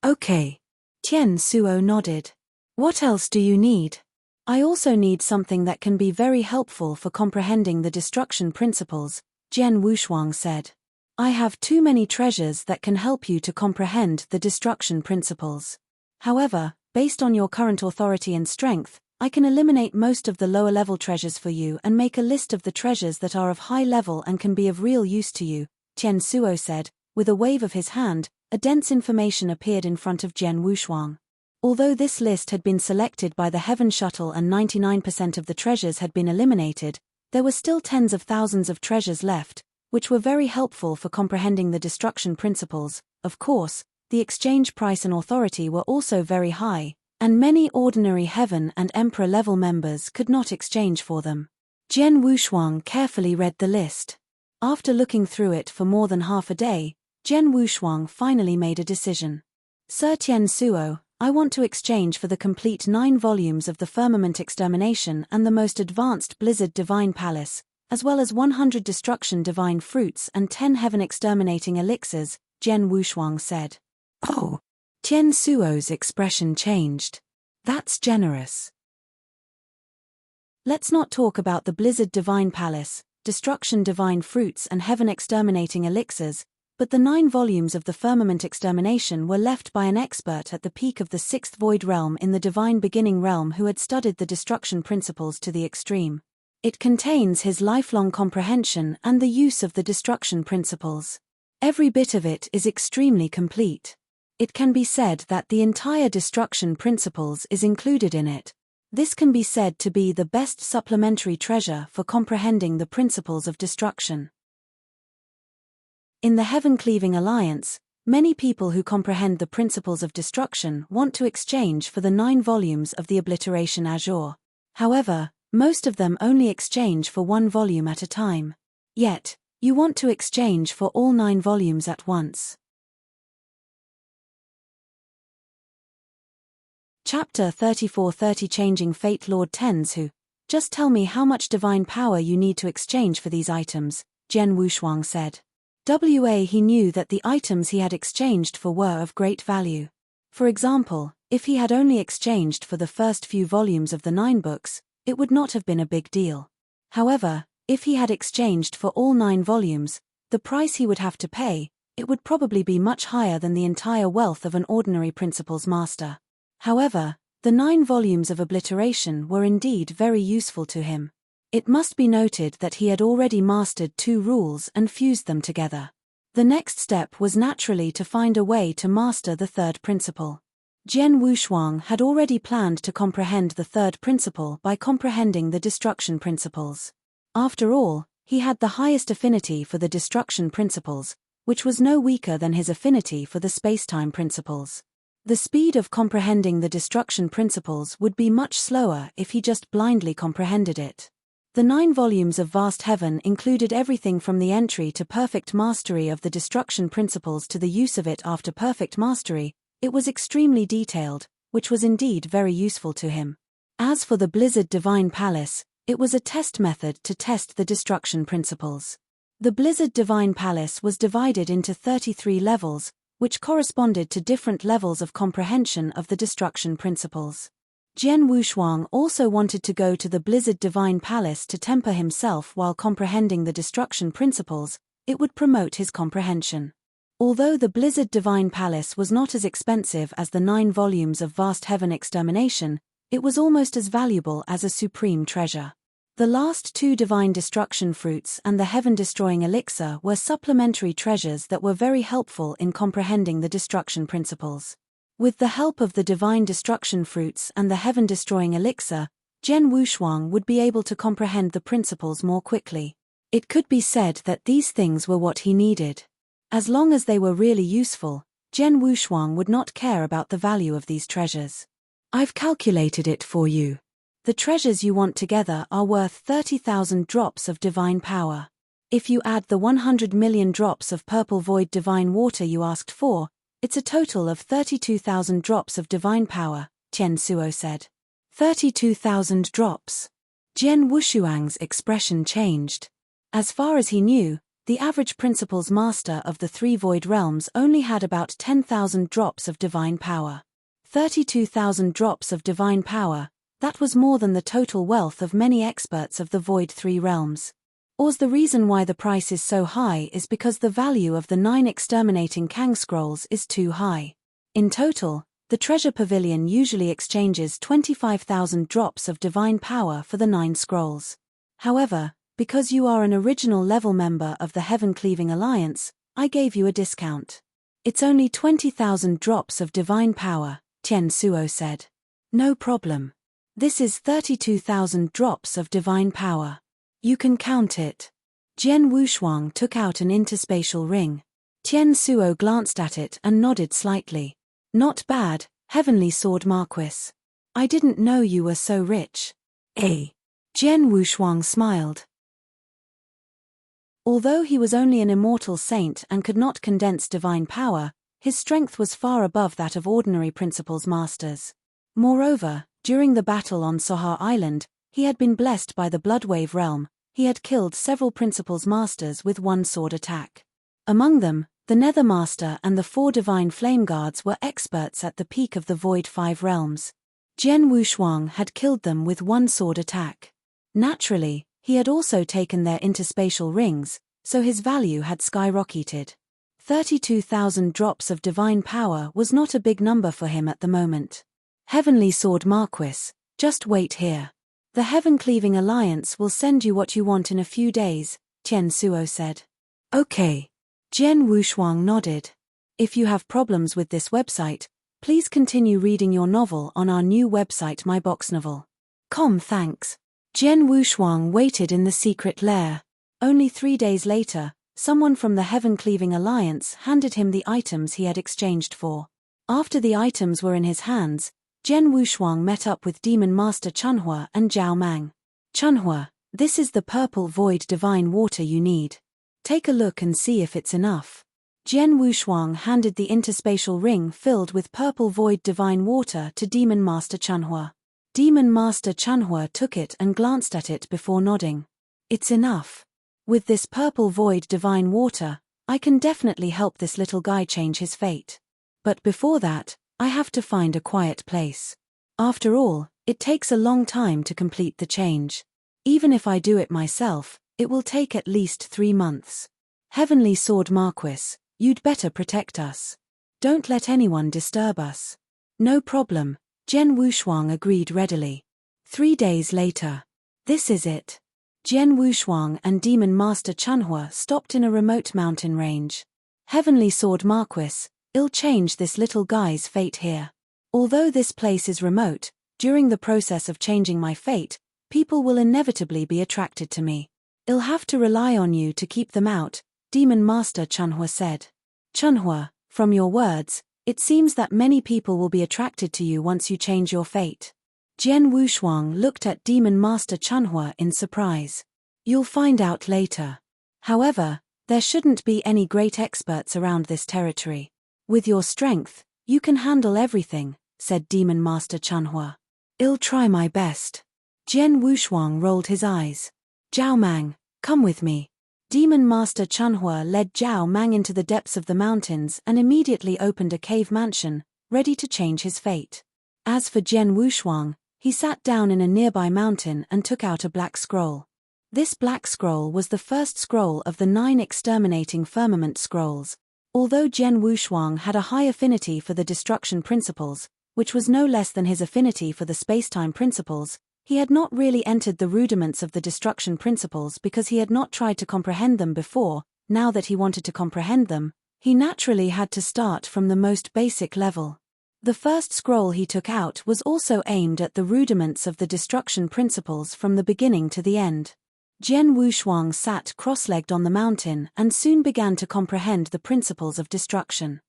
Okay. Tian Suo nodded. What else do you need? I also need something that can be very helpful for comprehending the destruction principles, Zhen Wushuang said. I have too many treasures that can help you to comprehend the destruction principles. However, based on your current authority and strength, I can eliminate most of the lower level treasures for you and make a list of the treasures that are of high level and can be of real use to you, Tian Suo said. With a wave of his hand, a dense information appeared in front of Zhen Wushuang. Although this list had been selected by the Heaven Shuttle and 99% of the treasures had been eliminated, there were still tens of thousands of treasures left, which were very helpful for comprehending the destruction principles. Of course, the exchange price and authority were also very high, and many ordinary Heaven and Emperor level members could not exchange for them. Jian Wushuang carefully read the list. After looking through it for more than half a day, Jian Wushuang finally made a decision. Sir Tian Suo, I want to exchange for the complete 9 volumes of the Firmament Extermination and the most advanced Blizzard Divine Palace, as well as 100 Destruction Divine Fruits and 10 Heaven Exterminating Elixirs, Jian Wushuang said. Oh! Tian Suo's expression changed. That's generous. Let's not talk about the Blizzard Divine Palace, Destruction Divine Fruits and Heaven Exterminating Elixirs, but the 9 volumes of the Firmament Extermination were left by an expert at the peak of the 6th Void Realm in the Divine Beginning Realm who had studied the destruction principles to the extreme. It contains his lifelong comprehension and the use of the destruction principles. Every bit of it is extremely complete. It can be said that the entire destruction principles is included in it. This can be said to be the best supplementary treasure for comprehending the principles of destruction. In the Heaven-Cleaving Alliance, many people who comprehend the principles of destruction want to exchange for the 9 volumes of the Obliteration Azure. However, most of them only exchange for 1 volume at a time. Yet, you want to exchange for all 9 volumes at once. Chapter 34:30 Changing Fate. Lord Tenzu, just tell me how much divine power you need to exchange for these items, Jian Wushuang said. He knew that the items he had exchanged for were of great value. For example, if he had only exchanged for the first few volumes of the 9 books, it would not have been a big deal. However, if he had exchanged for all 9 volumes, the price he would have to pay, it would probably be much higher than the entire wealth of an ordinary principles master. However, the 9 volumes of Obliteration were indeed very useful to him. It must be noted that he had already mastered 2 rules and fused them together. The next step was naturally to find a way to master the 3rd principle. Jian Wushuang had already planned to comprehend the 3rd principle by comprehending the destruction principles. After all, he had the highest affinity for the destruction principles, which was no weaker than his affinity for the space-time principles. The speed of comprehending the destruction principles would be much slower if he just blindly comprehended it. The 9 volumes of Vast Heaven included everything from the entry to perfect mastery of the destruction principles to the use of it after perfect mastery. It was extremely detailed, which was indeed very useful to him. As for the Blizzard Divine Palace, it was a test method to test the destruction principles. The Blizzard Divine Palace was divided into 33 levels, which corresponded to different levels of comprehension of the destruction principles. Jian Wushuang also wanted to go to the Blizzard Divine Palace to temper himself while comprehending the destruction principles. It would promote his comprehension. Although the Blizzard Divine Palace was not as expensive as the 9 volumes of Vast Heaven Extermination, it was almost as valuable as a supreme treasure. The last 2 Divine Destruction Fruits and the Heaven-Destroying Elixir were supplementary treasures that were very helpful in comprehending the destruction principles. With the help of the Divine Destruction Fruits and the Heaven-Destroying Elixir, Jian Wushuang would be able to comprehend the principles more quickly. It could be said that these things were what he needed. As long as they were really useful, Jian Wushuang would not care about the value of these treasures. I've calculated it for you. The treasures you want together are worth 30,000 drops of divine power. If you add the 100 million drops of purple void divine water you asked for, it's a total of 32,000 drops of divine power, Tian Suo said. 32,000 drops. Jian Wushuang's expression changed. As far as he knew, the average principles master of the 3 void realms only had about 10,000 drops of divine power. 32,000 drops of divine power, that was more than the total wealth of many experts of the void 3 realms. The reason why the price is so high is because the value of the 9 exterminating Kang scrolls is too high. In total, the treasure pavilion usually exchanges 25,000 drops of divine power for the 9 scrolls. However, because you are an original level member of the Heaven-Cleaving Alliance, I gave you a discount. It's only 20,000 drops of divine power, Tian Suo said. No problem. This is 32,000 drops of divine power. You can count it. Jian Wushuang took out an interspatial ring. Tian Suo glanced at it and nodded slightly. Not bad, Heavenly Sword Marquis. I didn't know you were so rich. Eh? Jian Wushuang smiled. Although he was only an immortal saint and could not condense divine power, his strength was far above that of ordinary principles masters. Moreover, during the battle on Sohar Island, he had been blessed by the Bloodwave realm. He had killed several principles masters with one sword attack. Among them, the Nether Master and the 4 divine flame guards were experts at the peak of the Void 5 realms. Jian Wushuang had killed them with one sword attack. Naturally, he had also taken their interspatial rings, so his value had skyrocketed. 32,000 drops of divine power was not a big number for him at the moment. Heavenly Sword Marquis, just wait here. The Heaven-Cleaving Alliance will send you what you want in a few days, Tian Suo said. Okay. Jian Wushuang nodded. If you have problems with this website, please continue reading your novel on our new website myboxnovel.com. Thanks. Jian Wushuang waited in the secret lair. Only 3 days later, someone from the Heaven-Cleaving Alliance handed him the items he had exchanged for. After the items were in his hands, Jian Wushuang met up with Demon Master Chunhua and Zhao Mang. Chunhua, this is the purple void divine water you need. Take a look and see if it's enough. Jian Wushuang handed the interspatial ring filled with purple void divine water to Demon Master Chunhua. Demon Master Chunhua took it and glanced at it before nodding. It's enough. With this purple void divine water, I can definitely help this little guy change his fate. But before that, I have to find a quiet place. After all, it takes a long time to complete the change. Even if I do it myself, it will take at least 3 months. Heavenly Sword Marquis, you'd better protect us. Don't let anyone disturb us. No problem, Jian Wushuang agreed readily. 3 days later. This is it. Jian Wushuang and Demon Master Chunhua stopped in a remote mountain range. Heavenly Sword Marquis, I'll change this little guy's fate here. Although this place is remote, during the process of changing my fate, people will inevitably be attracted to me. I'll have to rely on you to keep them out, Demon Master Chunhua said. Chunhua, from your words, it seems that many people will be attracted to you once you change your fate. Jian Wushuang looked at Demon Master Chunhua in surprise. You'll find out later. However, there shouldn't be any great experts around this territory. With your strength, you can handle everything, said Demon Master Chunhua. I'll try my best. Jian Wushuang rolled his eyes. Zhao Mang, come with me. Demon Master Chunhua led Zhao Mang into the depths of the mountains and immediately opened a cave mansion, ready to change his fate. As for Jian Wushuang, he sat down in a nearby mountain and took out a black scroll. This black scroll was the first scroll of the 9 exterminating firmament scrolls. Although Jian Wushuang had a high affinity for the destruction principles, which was no less than his affinity for the spacetime principles, he had not really entered the rudiments of the destruction principles because he had not tried to comprehend them before. Now that he wanted to comprehend them, he naturally had to start from the most basic level. The first scroll he took out was also aimed at the rudiments of the destruction principles from the beginning to the end. Jian Wushuang sat cross-legged on the mountain and soon began to comprehend the principles of destruction.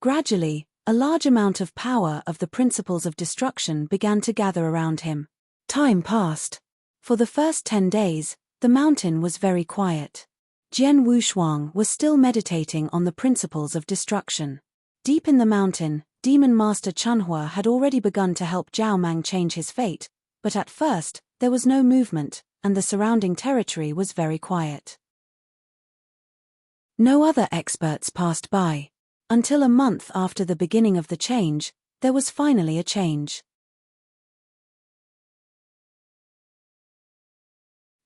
Gradually, a large amount of power of the principles of destruction began to gather around him. Time passed. For the first 10 days, the mountain was very quiet. Jian Wushuang was still meditating on the principles of destruction. Deep in the mountain, Demon Master Chunhua had already begun to help Zhao Mang change his fate, but at first, there was no movement, and the surrounding territory was very quiet. No other experts passed by. Until a month after the beginning of the change, there was finally a change.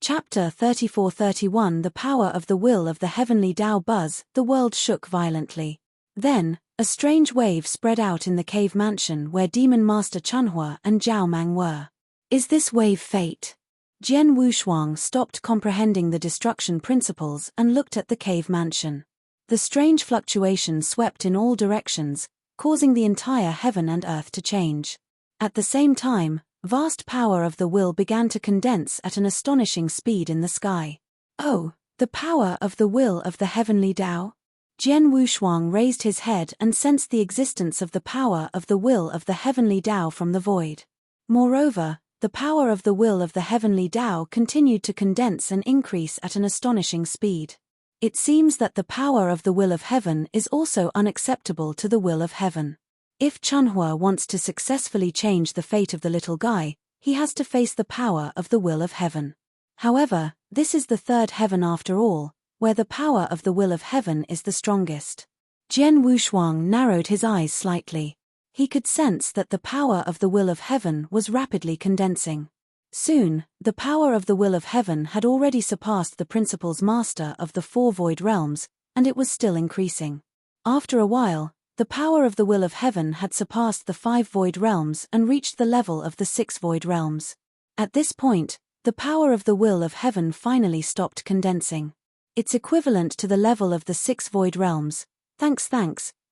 Chapter 34-31 The Power of the Will of the Heavenly Tao Buzz. The world shook violently. Then, a strange wave spread out in the cave mansion where Demon Master Chunhua and Zhao Mang were. Is this wave fate? Jian Wushuang stopped comprehending the destruction principles and looked at the cave mansion. The strange fluctuation swept in all directions, causing the entire heaven and earth to change. At the same time, vast power of the will began to condense at an astonishing speed in the sky. Oh, the power of the will of the heavenly Tao? Jian Wushuang raised his head and sensed the existence of the power of the will of the heavenly Tao from the void. Moreover, the power of the will of the heavenly Tao continued to condense and increase at an astonishing speed. It seems that the power of the will of heaven is also unacceptable to the will of heaven. If Chunhua wants to successfully change the fate of the little guy, he has to face the power of the will of heaven. However, this is the third heaven after all, where the power of the will of heaven is the strongest. Jian Wushuang narrowed his eyes slightly. He could sense that the power of the will of heaven was rapidly condensing. Soon, the power of the will of heaven had already surpassed the principal's master of the 4 void realms, and it was still increasing. After a while, the power of the will of heaven had surpassed the 5 void realms and reached the level of the 6 void realms. At this point, the power of the will of heaven finally stopped condensing. It's equivalent to the level of the 6 void realms. Thanks,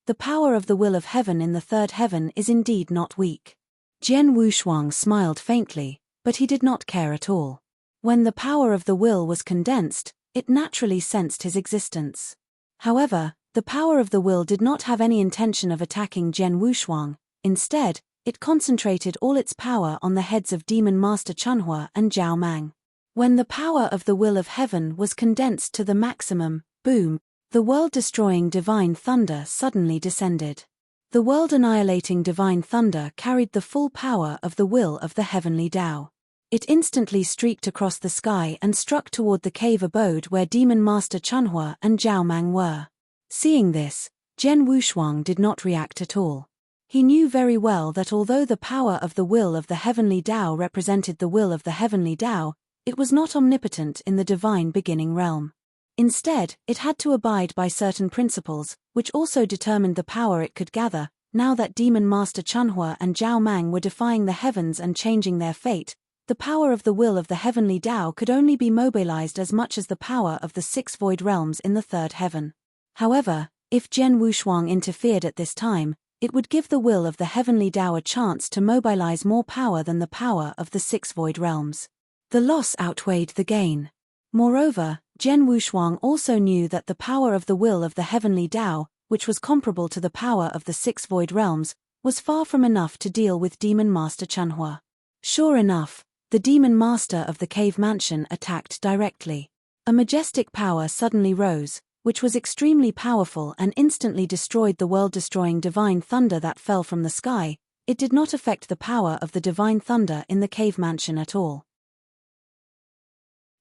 the power of the will of heaven in the third heaven is indeed not weak. Jian Wushuang smiled faintly, but he did not care at all. When the power of the will was condensed, it naturally sensed his existence. However, the power of the will did not have any intention of attacking Jian Wushuang. Instead, it concentrated all its power on the heads of Demon Master Chunhua and Zhao Mang. When the power of the will of heaven was condensed to the maximum, boom, the world-destroying divine thunder suddenly descended. The world-annihilating divine thunder carried the full power of the will of the heavenly Tao. It instantly streaked across the sky and struck toward the cave abode where Demon Master Chunhua and Zhao Mang were. Seeing this, Jian Wushuang did not react at all. He knew very well that although the power of the will of the heavenly Tao represented the will of the heavenly Tao, it was not omnipotent in the divine beginning realm. Instead, it had to abide by certain principles, which also determined the power it could gather. Now that Demon Master Chunhua and Zhao Mang were defying the heavens and changing their fate, the power of the will of the heavenly Tao could only be mobilized as much as the power of the 6 void realms in the third heaven. However, if Jian Wushuang interfered at this time, it would give the will of the heavenly Tao a chance to mobilize more power than the power of the 6 void realms. The loss outweighed the gain. Moreover, Jian Wushuang also knew that the power of the will of the heavenly Tao, which was comparable to the power of the 6 void realms, was far from enough to deal with Demon Master Chunhua. Sure enough, the Demon Master of the cave mansion attacked directly. A majestic power suddenly rose, which was extremely powerful and instantly destroyed the world-destroying divine thunder that fell from the sky. It did not affect the power of the divine thunder in the cave mansion at all.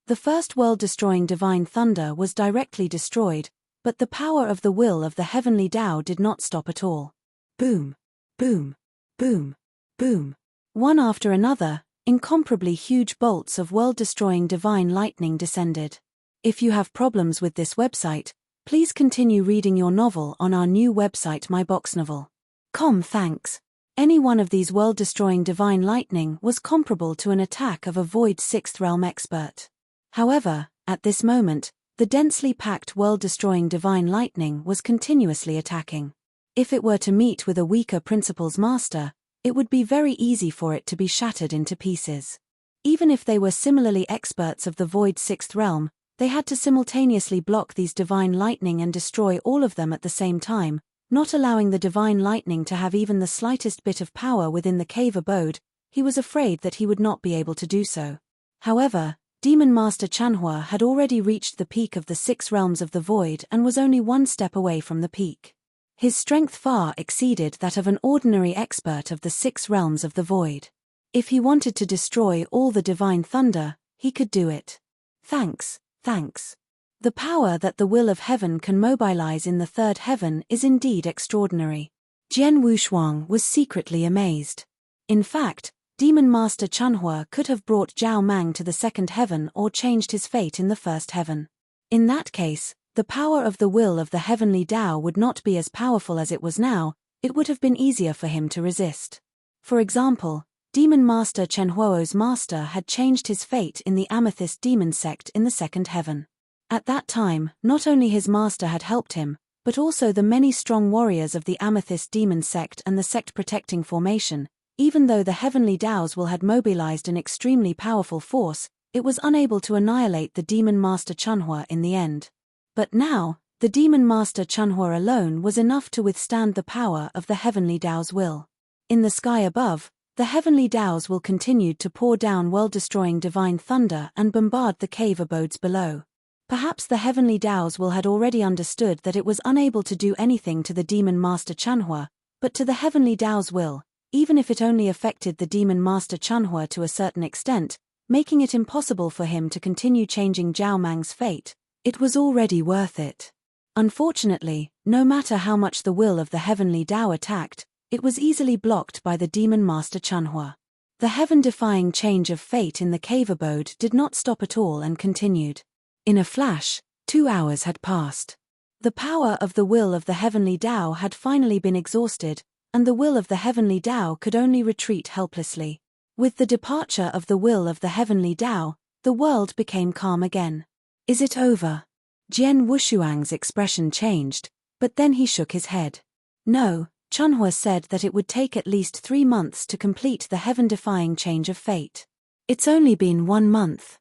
The first world-destroying divine thunder was directly destroyed, but the power of the will of the heavenly Tao did not stop at all. Boom, boom, boom, boom. One after another, incomparably huge bolts of world-destroying divine lightning descended. If you have problems with this website, please continue reading your novel on our new website myboxnovel.com. Thanks. Any one of these world-destroying divine lightning was comparable to an attack of a void 6th realm expert. However, at this moment, the densely packed world-destroying divine lightning was continuously attacking. If it were to meet with a weaker principal's master, it would be very easy for it to be shattered into pieces. Even if they were similarly experts of the void 6th realm, they had to simultaneously block these divine lightning and destroy all of them at the same time, not allowing the divine lightning to have even the slightest bit of power within the cave abode. He was afraid that he would not be able to do so. However, Demon Master Chunhua had already reached the peak of the 6 realms of the void and was only one step away from the peak. His strength far exceeded that of an ordinary expert of the 6 realms of the void. If he wanted to destroy all the divine thunder, he could do it. Thanks. The power that the will of heaven can mobilize in the third heaven is indeed extraordinary. Jian Wushuang was secretly amazed. In fact, Demon Master Chunhua could have brought Zhao Mang to the second heaven or changed his fate in the first heaven. In that case, the power of the will of the heavenly Tao would not be as powerful as it was now. It would have been easier for him to resist. For example, Demon Master Chenhuo's master had changed his fate in the Amethyst Demon sect in the second heaven. At that time, not only his master had helped him, but also the many strong warriors of the Amethyst Demon Sect and the sect-protecting formation. Even though the Heavenly Dao's will had mobilized an extremely powerful force, it was unable to annihilate the Demon Master Chunhua in the end. But now, the Demon Master Chunhua alone was enough to withstand the power of the Heavenly Dao's will. In the sky above, the Heavenly Dao's will continued to pour down world-destroying divine thunder and bombard the cave abodes below. Perhaps the Heavenly Dao's will had already understood that it was unable to do anything to the Demon Master Chunhua, but to the Heavenly Dao's will, even if it only affected the Demon Master Chunhua to a certain extent, making it impossible for him to continue changing Zhao Mang's fate, it was already worth it. Unfortunately, no matter how much the will of the Heavenly Dao attacked, it was easily blocked by the Demon Master Chunhua. The heaven-defying change of fate in the cave abode did not stop at all and continued. In a flash, 2 hours had passed. The power of the will of the Heavenly Dao had finally been exhausted, and the will of the Heavenly Dao could only retreat helplessly. With the departure of the will of the Heavenly Dao, the world became calm again. Is it over? Jian Wushuang's expression changed, but then he shook his head. No, Chunhua said that it would take at least 3 months to complete the heaven-defying change of fate. It's only been 1 month.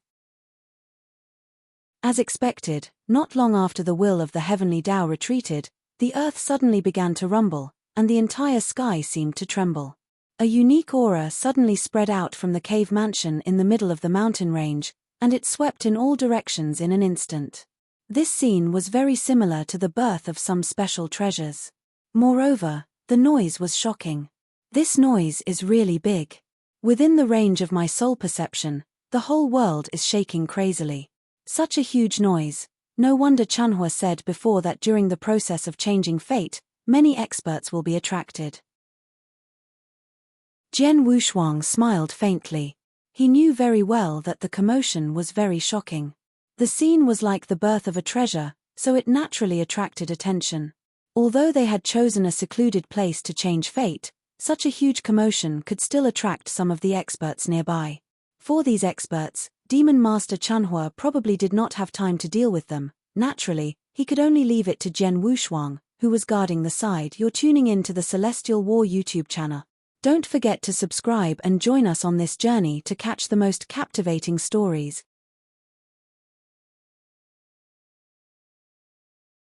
As expected, not long after the will of the Heavenly Dao retreated, the earth suddenly began to rumble, and the entire sky seemed to tremble. A unique aura suddenly spread out from the cave mansion in the middle of the mountain range, and it swept in all directions in an instant. This scene was very similar to the birth of some special treasures. Moreover, the noise was shocking. This noise is really big. Within the range of my soul perception, the whole world is shaking crazily. Such a huge noise. No wonder Chunhua said before that during the process of changing fate, many experts will be attracted. Jian Wushuang smiled faintly. He knew very well that the commotion was very shocking. The scene was like the birth of a treasure, so it naturally attracted attention. Although they had chosen a secluded place to change fate, such a huge commotion could still attract some of the experts nearby. For these experts, Demon Master Chunhua probably did not have time to deal with them. Naturally, he could only leave it to Jian Wushuang, who was guarding the side. You're tuning in to the Celestial War YouTube channel. Don't forget to subscribe and join us on this journey to catch the most captivating stories.